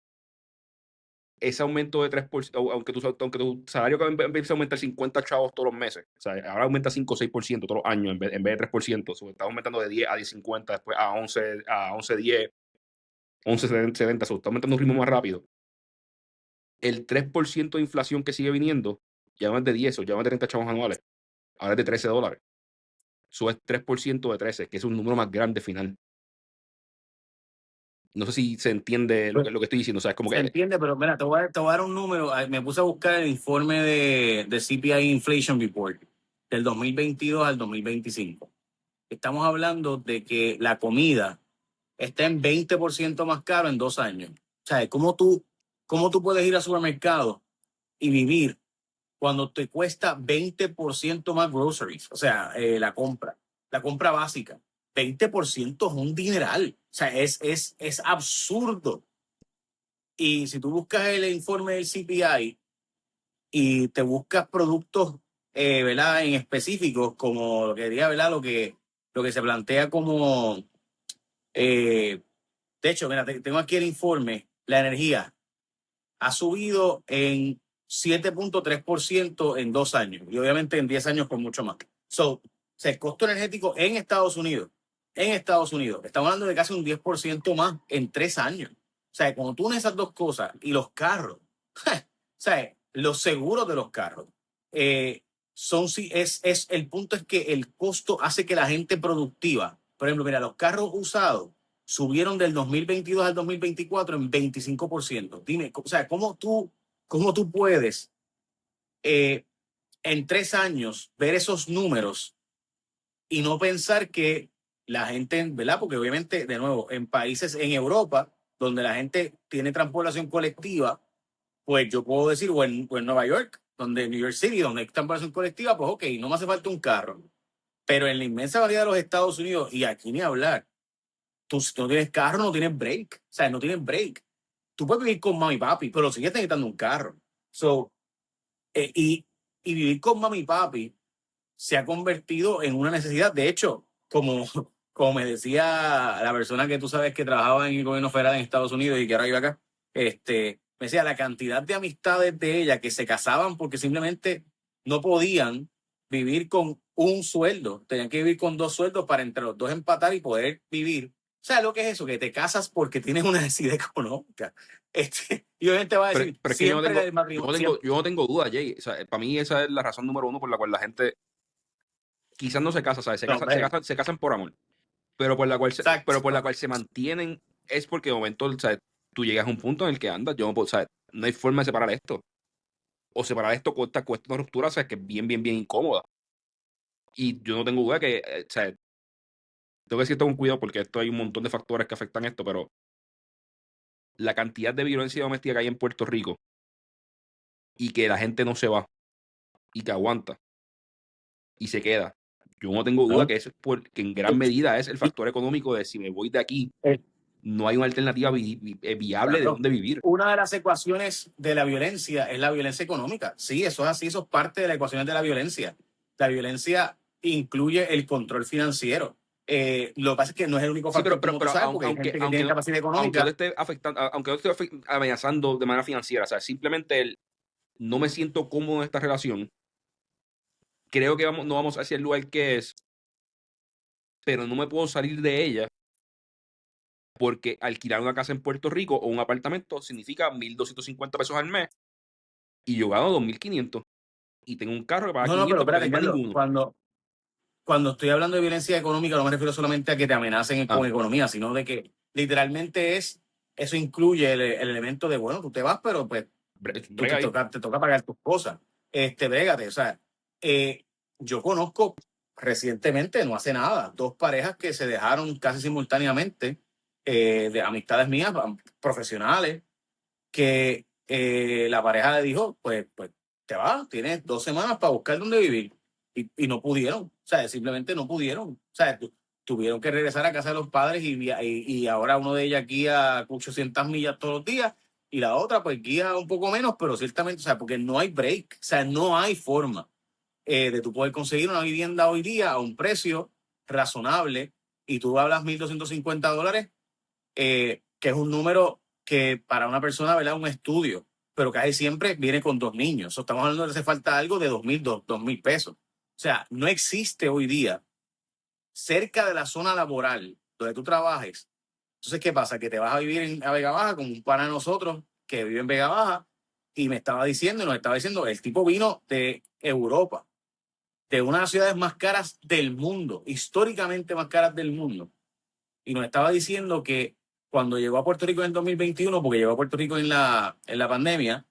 ese aumento de 3%, aunque tu salario empiece a aumentar 50 chavos todos los meses, o sea, ahora aumenta 5 o 6% todos los años en vez de 3%, está aumentando de 10 a 10.50, después a 11.10, 11.70, está aumentando un ritmo más rápido. El 3% de inflación que sigue viniendo ya no es de 10 o ya no es de 30 chavos anuales, ahora es de $13. Eso es 3% de 13, que es un número más grande final. No sé si se entiende lo que estoy diciendo. O sea, es como Se que entiende, pero mira, te voy a dar un número. Me puse a buscar el informe de CPI Inflation Report del 2022 al 2025. Estamos hablando de que la comida está en 20% más caro en 2 años. O sea, cómo tú puedes ir al supermercado y vivir cuando te cuesta 20% más groceries? O sea, la compra básica. 20% es un dineral. O sea, es absurdo. Y si tú buscas el informe del CPI y te buscas productos, ¿verdad? En específicos, como lo que diría, ¿verdad? Lo que se plantea como, de hecho, mira, tengo aquí el informe, la energía ha subido en 7.3% en 2 años y obviamente en 10 años con mucho más. O sea, el costo energético en Estados Unidos, estamos hablando de casi un 10% más en 3 años. O sea, cuando tú unes esas dos cosas y los carros, o sea, los seguros de los carros, el punto es que el costo hace que la gente productiva, por ejemplo, mira, los carros usados subieron del 2022 al 2024 en 25%. Dime, o sea, cómo tú puedes en 3 años ver esos números y no pensar que la gente, ¿verdad? Porque obviamente, de nuevo, en países en Europa, donde la gente tiene transportación colectiva, pues yo puedo decir, o en Nueva York, donde New York City, donde hay transportación colectiva, pues ok, no me hace falta un carro. Pero en la inmensa mayoría de los Estados Unidos, y aquí ni hablar, tú si no tienes carro, no tienes break. O sea, no tienes break. Tú puedes vivir con mami y papi, pero sigues necesitando un carro. So, eh, y, y vivir con mami y papi se ha convertido en una necesidad. De hecho, como me decía la persona que tú sabes que trabajaba en el gobierno federal en Estados Unidos y que ahora vive acá, me decía la cantidad de amistades de ella que se casaban porque simplemente no podían vivir con un sueldo. Tenían que vivir con dos sueldos para entre los dos empatar y poder vivir. ¿Sabes lo que es eso? Que te casas porque tienes una necesidad económica. Y obviamente va a decir, pero es que siempre el matrimonio. yo no tengo duda, Jay. O sea, para mí esa es la razón número uno por la cual la gente quizás no se casa, ¿sabes? No, hombre, Se casan por amor. pero por la cual Exacto. se mantienen es porque de momento, o sea, tú llegas a un punto en el que andas, yo no puedo, o sea, no hay forma de separar esto. O separar esto con esta cuestión de ruptura, o sea, que es bien, bien, bien incómoda. Y yo no tengo duda que, o sea, tengo que decir esto con cuidado porque esto hay un montón de factores que afectan esto, pero la cantidad de violencia doméstica que hay en Puerto Rico y que la gente no se va y que aguanta y se queda. Yo no tengo duda ¿No? que eso es porque en gran medida es el factor económico de si me voy de aquí, Eh, no hay una alternativa viable de Claro. dónde vivir. Una de las ecuaciones de la violencia es la violencia económica. Sí, eso es así, eso es parte de la ecuación de la violencia. La violencia incluye el control financiero. Lo que pasa es que no es el único Sí, factor, como tú sabes, porque hay gente que tiene capacidad aunque no te económica. esté afectando, aunque no te esté amenazando de manera financiera, o sea, simplemente no me siento cómodo en esta relación, creo que no vamos hacia el lugar que es, pero no me puedo salir de ella porque alquilar una casa en Puerto Rico o un apartamento significa 1,250 pesos al mes y yo gano 2,500 y tengo un carro que paga No, no, pero 500 porque no espérate, hay más Carlos, ninguno. cuando estoy hablando de violencia económica no me refiero solamente a que te amenacen Ah, con economía, sino de que literalmente eso incluye el elemento de, bueno, tú te vas, pero pues tú brega ahí. te toca pagar tus cosas. Brégate, o sea, yo conozco recientemente, no hace nada, dos parejas que se dejaron casi simultáneamente, de amistades mías, profesionales, que la pareja le dijo, pues te vas, tienes 2 semanas para buscar dónde vivir. Y no pudieron, o sea, simplemente no pudieron. O sea, tuvieron que regresar a casa de los padres y ahora uno de ellas guía 800 millas todos los días y la otra pues guía un poco menos, pero ciertamente, o sea, porque no hay break, o sea, no hay forma de tú poder conseguir una vivienda hoy día a un precio razonable y tú hablas $1,250, que es un número que para una persona, ¿verdad? Un estudio, pero casi siempre viene con 2 niños. O estamos hablando de que hace falta algo de 2,000 pesos. O sea, no existe hoy día cerca de la zona laboral donde tú trabajes. Entonces, ¿qué pasa? Que te vas a vivir a Vega Baja con un pana de nosotros que vive en Vega Baja y nos estaba diciendo, el tipo vino de Europa, de una de las ciudades más caras del mundo, históricamente más caras del mundo, y nos estaba diciendo que cuando llegó a Puerto Rico en el 2021, porque llegó a Puerto Rico en la pandemia,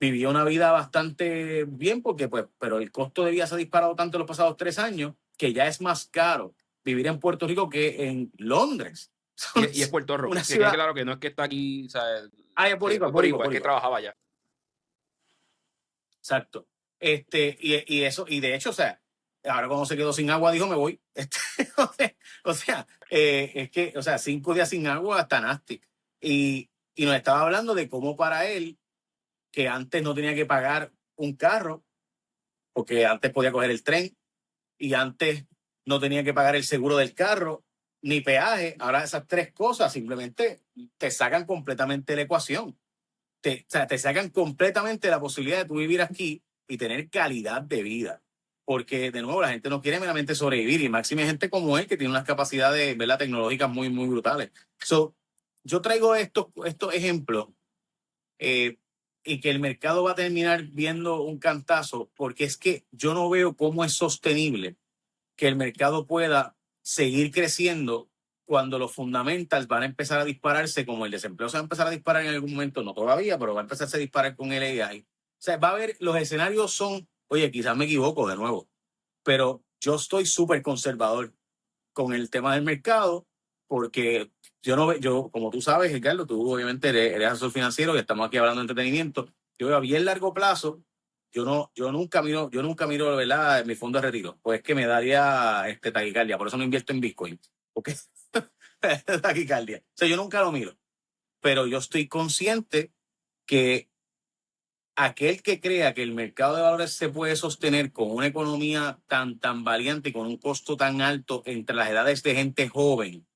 vivió una vida bastante bien, porque pues, pero el costo de vida se ha disparado tanto en los pasados 3 años que ya es más caro vivir en Puerto Rico que en Londres. Y es Puerto Rico, Una que quede ciudad. claro que no es que está aquí, o sea, Ah, es es Borico, es Puerto Borico, Rico, es que Borico. trabajaba allá. Exacto. Y eso, y de hecho, o sea, ahora cuando se quedó sin agua, dijo, me voy. O sea, es que, o sea, 5 días sin agua hasta nasty. Y nos estaba hablando de cómo para él, que antes no tenía que pagar un carro, porque antes podía coger el tren, y antes no tenía que pagar el seguro del carro, ni peaje. Ahora esas tres cosas simplemente te sacan completamente la ecuación. O sea, te sacan completamente la posibilidad de tú vivir aquí y tener calidad de vida. Porque, de nuevo, la gente no quiere meramente sobrevivir y máxima gente como él que tiene unas capacidades, ¿verdad?, tecnológicas muy, muy brutales. So, yo traigo estos ejemplos, eh, y que el mercado va a terminar viendo un cantazo porque es que yo no veo cómo es sostenible que el mercado pueda seguir creciendo cuando los fundamentals van a empezar a dispararse, como el desempleo se va a empezar a disparar en algún momento, no todavía, pero va a empezarse a disparar con el AI. O sea, va a haber, los escenarios son, oye, quizás me equivoco de nuevo, pero yo estoy súper conservador con el tema del mercado, porque yo, como tú sabes, Ricardo, tú obviamente eres asesor financiero y estamos aquí hablando de entretenimiento. Yo veo a bien largo plazo, yo nunca miro, ¿verdad?, mi fondo de retiro, pues es que me daría taquicardia, por eso no invierto en Bitcoin, porque taquicardia. O sea, yo nunca lo miro, pero yo estoy consciente que aquel que crea que el mercado de valores se puede sostener con una economía tan valiente y con un costo tan alto entre las edades de gente joven,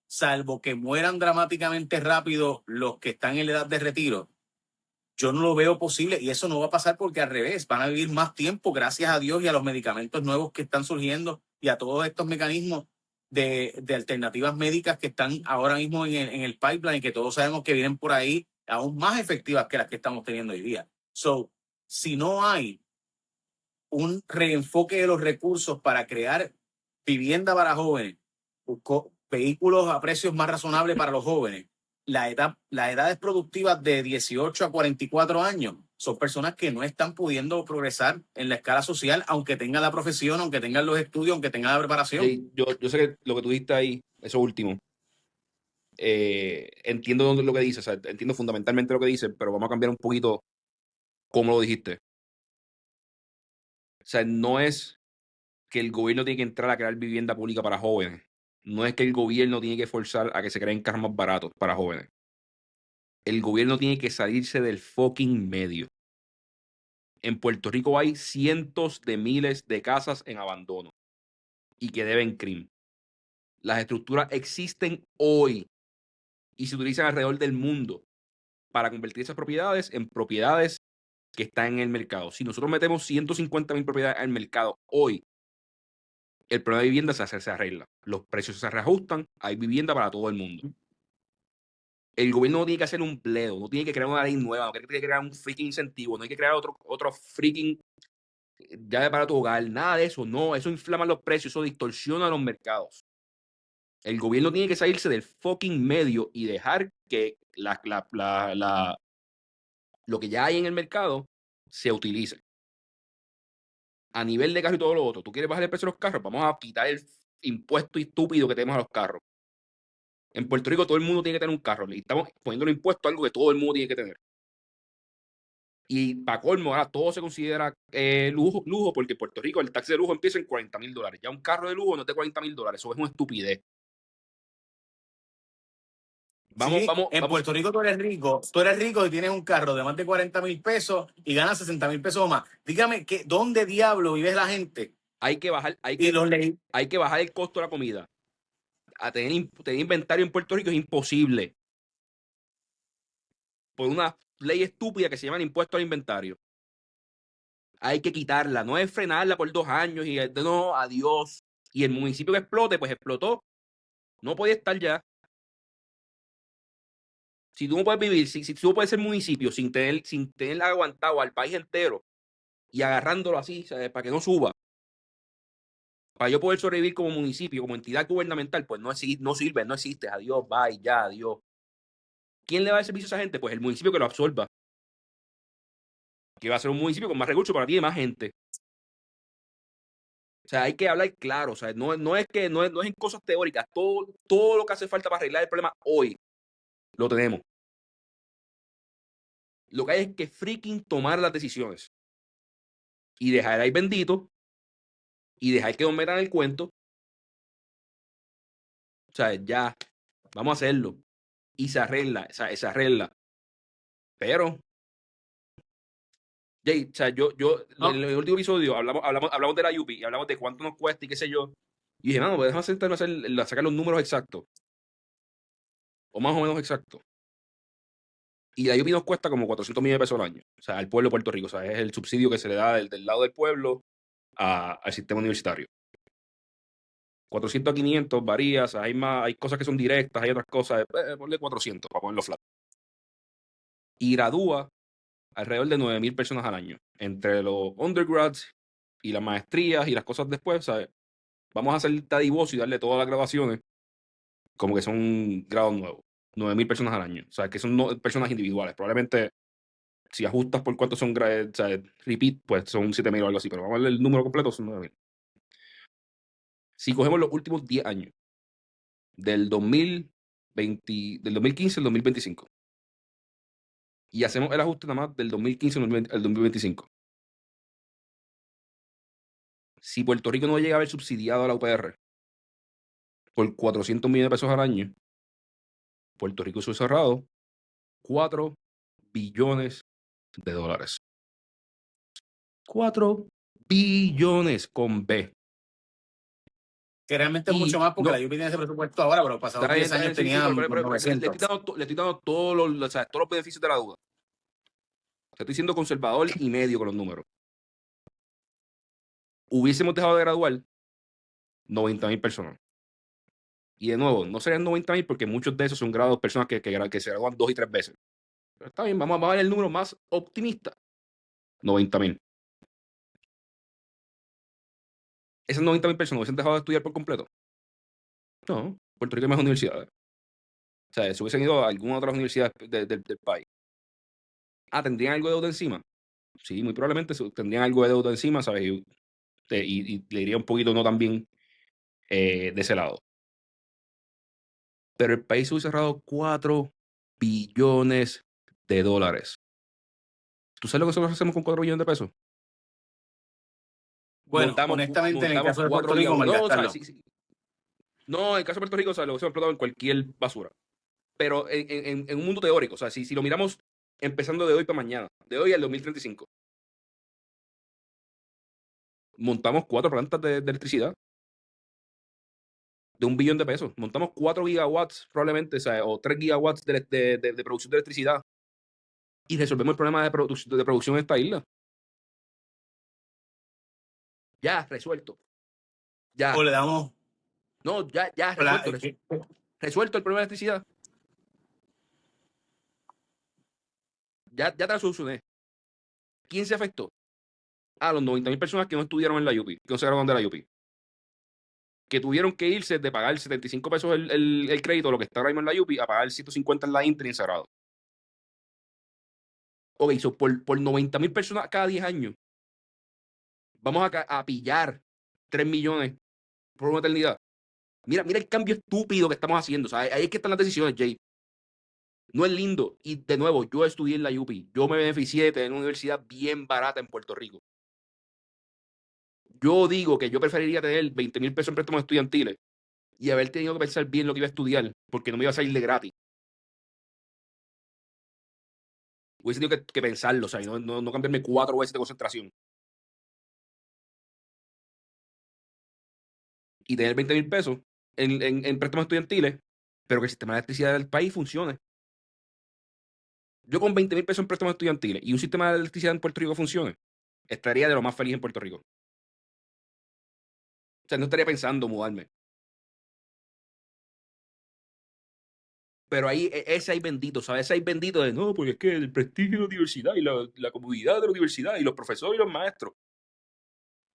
salvo que mueran dramáticamente rápido los que están en la edad de retiro, yo no lo veo posible y eso no va a pasar porque al revés, van a vivir más tiempo gracias a Dios y a los medicamentos nuevos que están surgiendo y a todos estos mecanismos de alternativas médicas que están ahora mismo en el pipeline y que todos sabemos que vienen por ahí aún más efectivas que las que estamos teniendo hoy día. So, si no hay un reenfoque de los recursos para crear vivienda para jóvenes vehículos a precios más razonables para los jóvenes. Las edades productivas de 18 a 44 años son personas que no están pudiendo progresar en la escala social, aunque tengan la profesión, aunque tengan los estudios, aunque tengan la preparación. Sí, yo sé que lo que tú dijiste ahí, eso último, entiendo lo que dices, o sea, entiendo fundamentalmente lo que dices, pero vamos a cambiar un poquito cómo lo dijiste. O sea, no es que el gobierno tiene que entrar a crear vivienda pública para jóvenes. No es que el gobierno tiene que forzar a que se creen carros más baratos para jóvenes. El gobierno tiene que salirse del fucking medio. En Puerto Rico hay cientos de miles de casas en abandono y que deben crimen. Las estructuras existen hoy y se utilizan alrededor del mundo para convertir esas propiedades en propiedades que están en el mercado. Si nosotros metemos 150,000 propiedades al mercado hoy, el problema de vivienda se arregla. Los precios se reajustan, hay vivienda para todo el mundo. El gobierno no tiene que hacer un pledo, no tiene que crear una ley nueva, no tiene que crear un freaking incentivo, no hay que crear otro freaking llave para tu hogar, nada de eso, no, eso inflama los precios, eso distorsiona los mercados. El gobierno tiene que salirse del fucking medio y dejar que lo que ya hay en el mercado se utilice. A nivel de carro y todo lo otro, ¿tú quieres bajar el precio de los carros? Vamos a quitar el impuesto estúpido que tenemos a los carros. En Puerto Rico todo el mundo tiene que tener un carro. Le estamos poniendo el impuesto a algo que todo el mundo tiene que tener. Y para colmo, ahora todo se considera lujo porque en Puerto Rico el taxi de lujo empieza en $40,000. Ya un carro de lujo no es de $40,000. Eso es una estupidez. Sí, en Puerto Rico tú eres rico y tienes un carro de más de 40,000 pesos y ganas 60,000 pesos o más. Dígame, ¿dónde diablo vive la gente? Hay que bajar el costo de la comida. A tener inventario en Puerto Rico es imposible. Por una ley estúpida que se llama el impuesto al inventario. Hay que quitarla, no es frenarla por 2 años y no, adiós. Y el municipio que explote, pues explotó. No podía estar ya. Si tú no puedes vivir, si tú puedes ser municipio sin tener aguantado al país entero y agarrándolo así, ¿sabes? Para que no suba, para yo poder sobrevivir como municipio, como entidad gubernamental, pues no sirve, no existe. Adiós, bye, ya, adiós. ¿Quién le va a dar servicio a esa gente? Pues el municipio que lo absorba. Que va a ser un municipio con más recursos, para ti y más gente. O sea, hay que hablar claro. O sea, no es en cosas teóricas. Todo lo que hace falta para arreglar el problema hoy lo tenemos. Lo que hay es que freaking tomar las decisiones y dejar ahí bendito y dejar que nos metan el cuento. O sea, ya, vamos a hacerlo. Y se arregla, o sea, se arregla. Pero, Jay, o sea, No. en el último episodio hablamos de la UPI y hablamos de cuánto nos cuesta y qué sé yo. Y dije, mano, pues déjame sentarme a sacar los números exactos. O más o menos exactos. Y la UPI nos cuesta como 400 millones de pesos al año. O sea, al pueblo de Puerto Rico. O sea, es el subsidio que se le da del lado del pueblo al sistema universitario. 400 a 500 varía, o sea, hay cosas que son directas, hay otras cosas, ponle 400 para ponerlo flat. Y gradúa alrededor de 9,000 personas al año, entre los undergrads y las maestrías y las cosas después, ¿sabes? Vamos a hacer tadivoso y darle todas las graduaciones como que son grados nuevos. 9,000 personas al año, o sea, que son personas individuales. Probablemente, si ajustas por cuántos son, o sea, repeat, pues son 7,000 o algo así, pero vamos a ver el número completo, son 9,000. Si cogemos los últimos 10 años, del 2015 al 2025, y hacemos el ajuste nada más del 2015 al 2025. Si Puerto Rico no llega a haber subsidiado a la UPR por 400 millones de pesos al año, Puerto Rico se ha cerrado 4 billones de dólares. 4 billones con B. Que realmente es mucho más porque la UPI tiene ese presupuesto ahora, pero los pasados 10 años sí, tenían pero 900. le estoy dando todos los beneficios de la duda. Te estoy siendo conservador y medio con los números. Hubiésemos dejado de graduar 90,000 personas. Y de nuevo, no serían 90,000 porque muchos de esos son grados personas que se gradúan 2 y 3 veces. Pero está bien, vamos a ver el número más optimista. 90,000. Esas 90,000 personas hubiesen dejado de estudiar por completo. No, Puerto Rico hay más universidades. O sea, si hubiesen ido a alguna otra universidad del país. Ah, ¿tendrían algo de deuda encima? Sí, muy probablemente tendrían algo de deuda encima, ¿sabes? Y le iría un poquito no tan bien de ese lado. Pero el país hubiese cerrado 4 billones de dólares. ¿Tú sabes lo que nosotros hacemos con 4 billones de pesos? Bueno, honestamente, en el Montamos caso de 4 Puerto Rico, gigawatts. No, malgastarlo. ¿sabes? Sí, sí. No, en el caso de Puerto Rico, o sea, lo hubiésemos explotado en cualquier basura. Pero en un mundo teórico, o sea, si lo miramos empezando de hoy para mañana, de hoy al 2035, montamos 4 plantas de electricidad de 1 billón de pesos. Montamos 4 gigawatts probablemente, o sea, o 3 gigawatts de producción de electricidad y resolvemos el problema de producción en esta isla. Ya, resuelto. O Ya. le damos No, ya, la- resuelto. Resuelto el problema de electricidad. Ya te lo solucioné. ¿Quién se afectó? A los 90,000 personas que no estudiaron en la UPI, que no se graduaron de la UPI. Que tuvieron que irse de pagar 75 pesos el crédito, lo que está ahora mismo en la UPI, a pagar 150 en la Inter en Sagrado. Ok, so por 90,000 personas cada 10 años, vamos a pillar 3 millones por una eternidad. Mira el cambio estúpido que estamos haciendo. O sea, ahí es que están las decisiones, Jay. No es lindo. Y de nuevo, yo estudié en la UPI. Yo me beneficié de tener una universidad bien barata en Puerto Rico. Yo digo que yo preferiría tener 20,000 pesos en préstamos estudiantiles y haber tenido que pensar bien lo que iba a estudiar, porque no me iba a salir de gratis. Hubiese tenido que pensarlo, o sea, y no cambiarme 4 veces de concentración. Y tener 20,000 pesos en préstamos estudiantiles, pero que el sistema de electricidad del país funcione. Yo con 20,000 pesos en préstamos estudiantiles y un sistema de electricidad en Puerto Rico funcione, estaría de lo más feliz en Puerto Rico. O sea, no estaría pensando mudarme. Pero ahí, ese hay bendito, ¿sabes? Ese hay bendito de no, porque es que el prestigio de la universidad y la comunidad de la universidad y los profesores y los maestros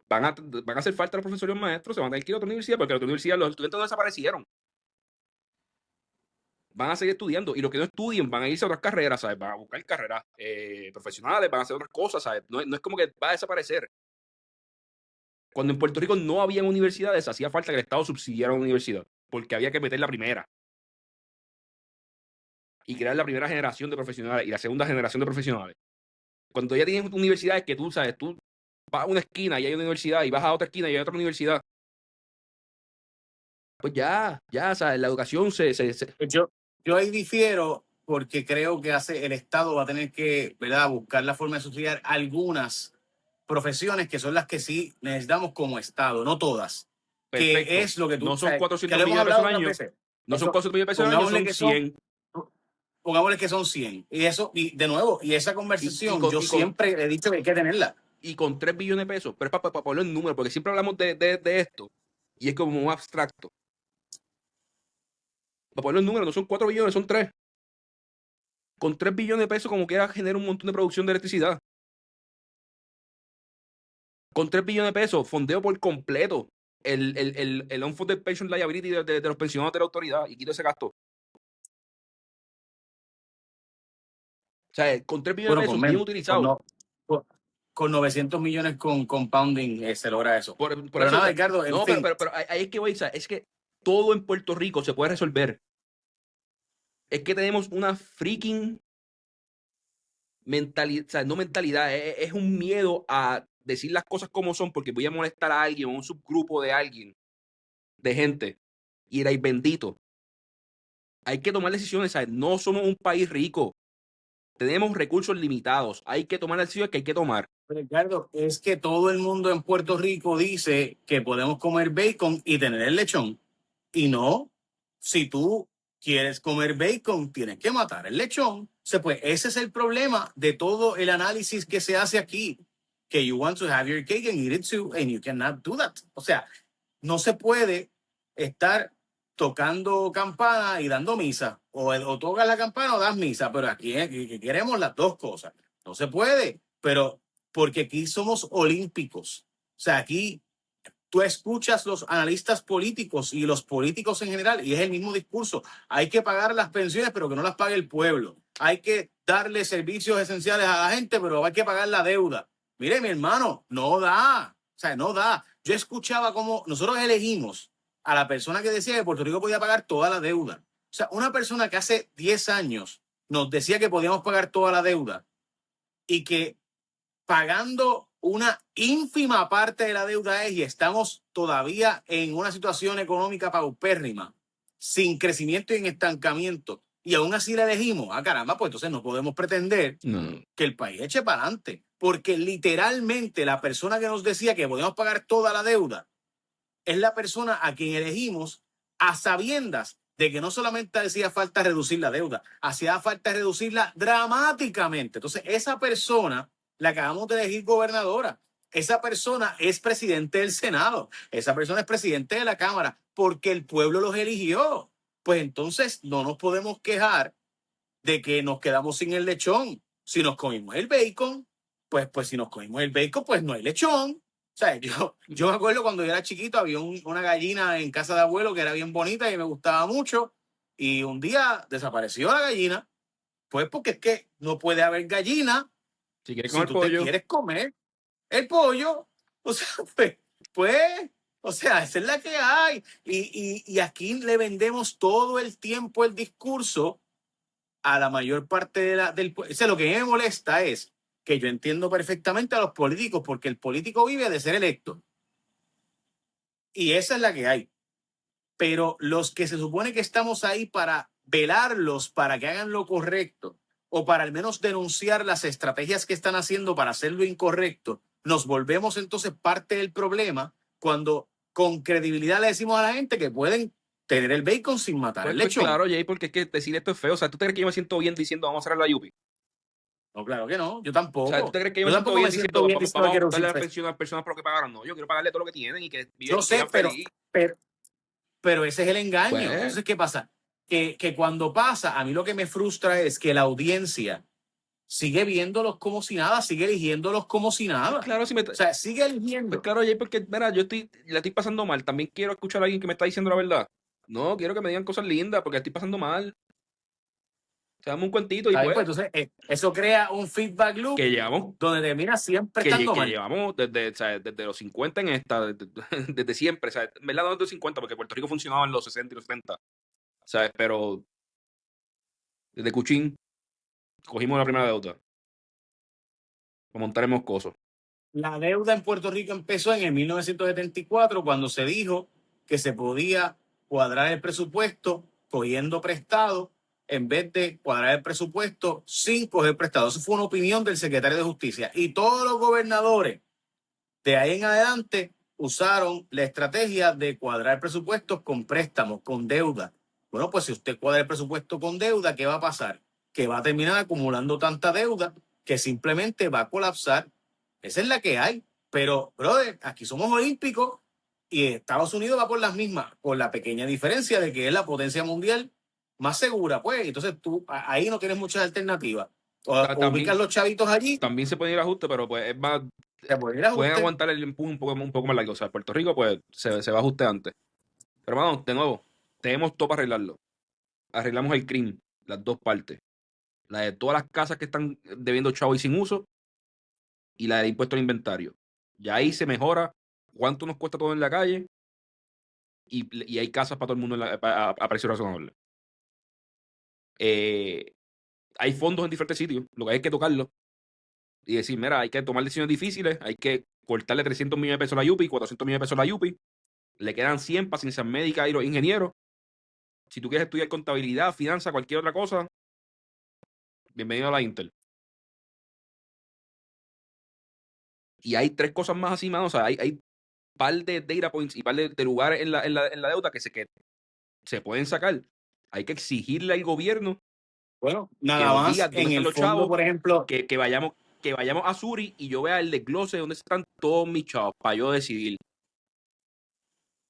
van a hacer falta los profesores y los maestros, se van a tener que ir a otra universidad porque a otra universidad los estudiantes no desaparecieron. Van a seguir estudiando y los que no estudien van a irse a otras carreras, ¿sabes? Van a buscar carreras profesionales, van a hacer otras cosas, ¿sabes? No es como que va a desaparecer. Cuando en Puerto Rico no había universidades, hacía falta que el Estado subsidiara una universidad, porque había que meter la primera y crear la primera generación de profesionales y la segunda generación de profesionales. Cuando ya tienes universidades que tú, ¿sabes? Tú vas a una esquina y hay una universidad y vas a otra esquina y hay otra universidad, pues ya, ¿sabes? La educación yo ahí difiero porque creo que el Estado va a tener que, ¿verdad?, buscar la forma de subsidiar algunas profesiones que son las que sí necesitamos como Estado, no todas. perfecto. Que es lo que tú, No o son sea, que 400 lo hemos millones de pesos hablado al otras año. veces. No son Eso, 400 millones de pesos al año, pongámosle son que son, 100. pongámosle que son 100. Y eso, y de nuevo, y esa Y, y, conversación con, yo y, con, siempre he dicho que hay que tenerla. y con 3 billones de pesos, pero es para ponerlo en número, porque siempre hablamos de esto y es como un abstracto. Para ponerlo en número, no son 4 billones, son 3. Con 3 billones de pesos, como quiera, genera un montón de producción de electricidad. Con 3 billones de pesos, fondeo por completo el unfunded pension liability de los pensionados de la autoridad y quito ese gasto. O sea, con 3 billones de Bueno, pesos bien con, utilizados. no, con, con 900 millones con compounding se logra eso. Por Pero eso, o nada, sea, Ricardo, en no, pero, fin. pero, pero ahí es que voy, o sea, es que todo en Puerto Rico se puede resolver. Es que tenemos una freaking mentalidad, o sea, no mentalidad, es un miedo a decir las cosas como son porque voy a molestar a alguien o a un subgrupo de alguien, de gente. Y era bendito. Hay que tomar decisiones, ¿sabes? No somos un país rico. Tenemos recursos limitados. Hay que tomar las decisiones que hay que tomar. Ricardo, es que todo el mundo en Puerto Rico dice que podemos comer bacon y tener el lechón. Y no, si tú quieres comer bacon, tienes que matar el lechón. O sea, pues ese es el problema de todo el análisis que se hace aquí. Que you want to have your cake and eat it too, and you cannot do that. O sea, no se puede estar tocando campana y dando misa. O tocas la campana o das misa, pero aquí queremos las dos cosas. No se puede, pero porque aquí somos olímpicos. O sea, aquí tú escuchas los analistas políticos y los políticos en general y es el mismo discurso. Hay que pagar las pensiones, pero que no las pague el pueblo. Hay que darle servicios esenciales a la gente, pero hay que pagar la deuda. Mire, mi hermano, no da. O sea, no da. Yo escuchaba cómo nosotros elegimos a la persona que decía que Puerto Rico podía pagar toda la deuda. O sea, una persona que hace 10 años nos decía que podíamos pagar toda la deuda y que pagando una ínfima parte de la deuda es y estamos todavía en una situación económica paupérrima, sin crecimiento y en estancamiento, y aún así la elegimos, caramba, pues entonces no podemos pretender que el país eche para adelante, porque literalmente la persona que nos decía que podíamos pagar toda la deuda es la persona a quien elegimos a sabiendas de que no solamente hacía falta reducir la deuda, hacía falta reducirla dramáticamente. Entonces, esa persona la acabamos de elegir gobernadora. Esa persona es presidente del Senado. Esa persona es presidente de la Cámara porque el pueblo los eligió. Pues entonces no nos podemos quejar de que nos quedamos sin el lechón. Si nos comimos el bacon, pues si nos comimos el bacon, pues no hay lechón. O sea, yo me acuerdo cuando yo era chiquito, había una gallina en casa de abuelo que era bien bonita y me gustaba mucho. Y un día desapareció la gallina, pues porque es que no puede haber gallina Si quieres si comer tú pollo, te quieres comer el pollo. O sea, pues, o sea, esa es la que hay. Y aquí le vendemos todo el tiempo el discurso a la mayor parte del pueblo. O sea, lo que me molesta es que yo entiendo perfectamente a los políticos porque el político vive de ser electo. Y esa es la que hay. Pero los que se supone que estamos ahí para velarlos, para que hagan lo correcto, o para al menos denunciar las estrategias que están haciendo para hacer lo incorrecto, nos volvemos entonces parte del problema cuando con credibilidad le decimos a la gente que pueden tener el bacon sin matar el pues lechón. claro, Jay, porque es que decir esto es feo. O sea, ¿tú te crees que yo me siento bien diciendo vamos a cerrar la Yupi? No, claro que no, yo O sea, tampoco. ¿tú te crees que yo Yo me siento tampoco bien me siento diciendo bien diciendo que vamos quiero a darle reducir la precios. pensión a las personas por lo que pagaron? No, yo quiero pagarle todo lo que tienen y que Yo sé, vivan feliz. pero ese es el engaño. Pues, Entonces, ¿qué pasa? Que cuando pasa, a mí lo que me frustra es que la audiencia sigue viéndolos como si nada, sigue eligiéndolos como si pues nada. claro, O sea, sigue pues eligiendo. claro, Jay, porque mira, la estoy pasando mal. También quiero escuchar a alguien que me está diciendo la verdad. No, quiero que me digan cosas lindas porque la estoy pasando mal. O sea, dame un cuentito y ¿Sabes? Pues pues, entonces, eso crea un feedback loop que llevamos, donde termina siempre estando que mal. llevamos desde, o sea, desde los 50 en esta, desde siempre. O sea, en verdad no desde los 50, porque Puerto Rico funcionaba en los 60 y los 70. ¿Sabes? Pero desde Cuchín cogimos la primera deuda. Para montar en Moscoso. La deuda en Puerto Rico empezó en el 1974 cuando se dijo que se podía cuadrar el presupuesto cogiendo prestado en vez de cuadrar el presupuesto sin coger prestado. Eso fue una opinión del secretario de Justicia. Y todos los gobernadores de ahí en adelante usaron la estrategia de cuadrar presupuestos con préstamos, con deuda. Bueno, pues si usted cuadra el presupuesto con deuda, ¿qué va a pasar? Que va a terminar acumulando tanta deuda que simplemente va a colapsar. Esa es la que hay. Pero, brother, aquí somos olímpicos y Estados Unidos va por las mismas, con la pequeña diferencia de que es la potencia mundial más segura, pues. Entonces tú ahí no tienes muchas alternativas. O ubicas los chavitos allí, También se puede ir a ajuste, pero pues es más, te pueden ir a pueden ajuste. aguantar el empuje un poco más largo. O sea, Puerto Rico, pues se va a ajuste antes. Pero hermano, de nuevo, tenemos todo para arreglarlo. Arreglamos el crimen, las dos partes. La de todas las casas que están debiendo chavo y sin uso, y la del impuesto al inventario. Ya ahí se mejora cuánto nos cuesta todo en la calle, y hay casas para todo el mundo a precio razonable. Hay fondos en diferentes sitios, lo que hay que tocarlo y decir, mira, hay que tomar decisiones difíciles, hay que cortarle 300 millones de pesos a la Yupi, 400 millones de pesos a la Yupi, le quedan 100 para ciencias médicas y los ingenieros. Si tú quieres estudiar contabilidad, finanzas, cualquier otra cosa, bienvenido a la Intel. Y hay tres cosas más así, mano. O sea, hay par de data points y par de lugares en la deuda que se pueden sacar. Hay que exigirle al gobierno Bueno, que nada nos más diga dónde en están el los fondo, chavos, por ejemplo, que vayamos a Suri y yo vea el desglose de dónde están todos mis chavos para yo decidir.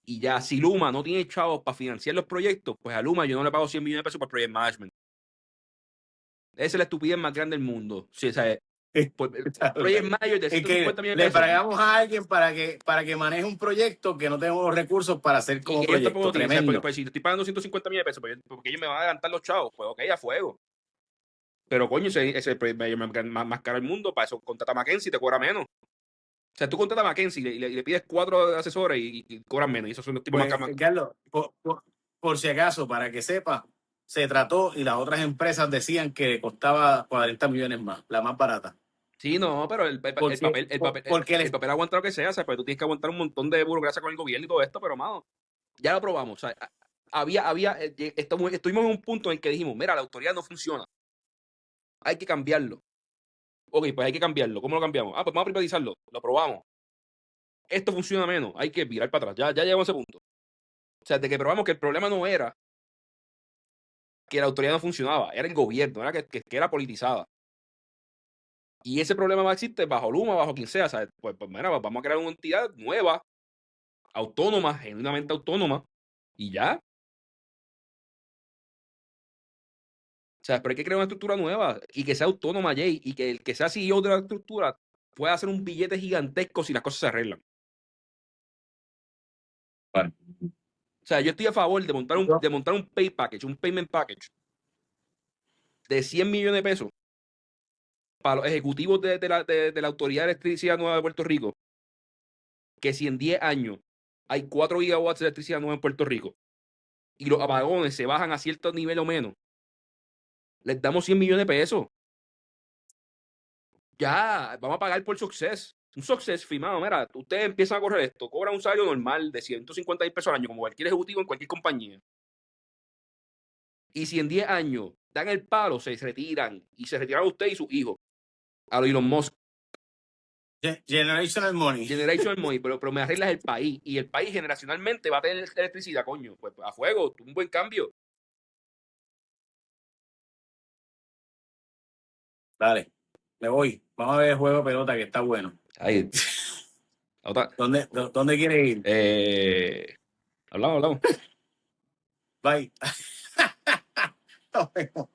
Y ya, si Luma no tiene chavos para financiar los proyectos, pues a Luma yo no le pago 100 millones de pesos para Project Management. Esa es la estupidez más grande del mundo. Sí, o sea, Pues, project manager de Es que 150 millones de le pesos. pagamos a alguien para que maneje un proyecto que no tenemos los recursos para hacer Y como que ellos proyecto. tampoco tienen, o sea, Tremendo. pues, si te estoy pagando 150 millones de pesos, porque ellos me van a adelantar los chavos, pues ok, a fuego. Pero coño, ese más caro del mundo, para eso contrata a McKinsey y te cobra menos. O sea, tú contratas a McKinsey y le pides 4 asesores y cobran menos. Y esos son los tipos Pues, más Carlos, por si acaso, para que sepa, se trató y las otras empresas decían que costaba 40 millones más, la más barata. Sí, no, pero el Porque papel aguanta lo que sea, o sea, pues tú tienes que aguantar un montón de burocracia con el gobierno y todo esto, pero mano, ya lo probamos. O sea, estuvimos en un punto en que dijimos, mira, la autoridad no funciona. Hay que cambiarlo. Ok, pues hay que cambiarlo. ¿Cómo lo cambiamos? Pues vamos a privatizarlo. Lo probamos. Esto funciona menos. Hay que virar para atrás. Ya llegamos a ese punto. O sea, de que probamos que el problema no era que la autoridad no funcionaba, era el gobierno, era que era politizada. Y ese problema va a existir bajo Luma, bajo quien sea. ¿Sabes? Pues mira, vamos a crear una entidad nueva, autónoma, genuinamente autónoma, y ya. O sea, pero hay que crear una estructura nueva y que sea autónoma, Jay, y que el que sea CEO de la estructura pueda hacer un billete gigantesco si las cosas se arreglan. Bueno. O sea, yo estoy a favor de montar un pay package, un payment package de 100 millones de pesos para los ejecutivos de la Autoridad de Electricidad Nueva de Puerto Rico, que si en 10 años hay 4 gigawatts de electricidad nueva en Puerto Rico y los apagones se bajan a cierto nivel o menos, les damos 100 millones de pesos. Ya, vamos a pagar por success. Un success firmado, mira, ustedes empiezan a correr esto, cobran un salario normal de 150,000 pesos al año, como cualquier ejecutivo en cualquier compañía. Y si en 10 años dan el palo, se retiran. Y se retiran usted y sus hijos. A lo Elon Musk. Generational money. Generational money, pero me arreglas el país. Y el país generacionalmente va a tener electricidad, coño. Pues a fuego, un buen cambio. Dale, me voy. Vamos a ver el juego de pelota que está bueno. Ahí. Otra. ¿Dónde quieres ir? Hablamos. Bye. Nos vemos.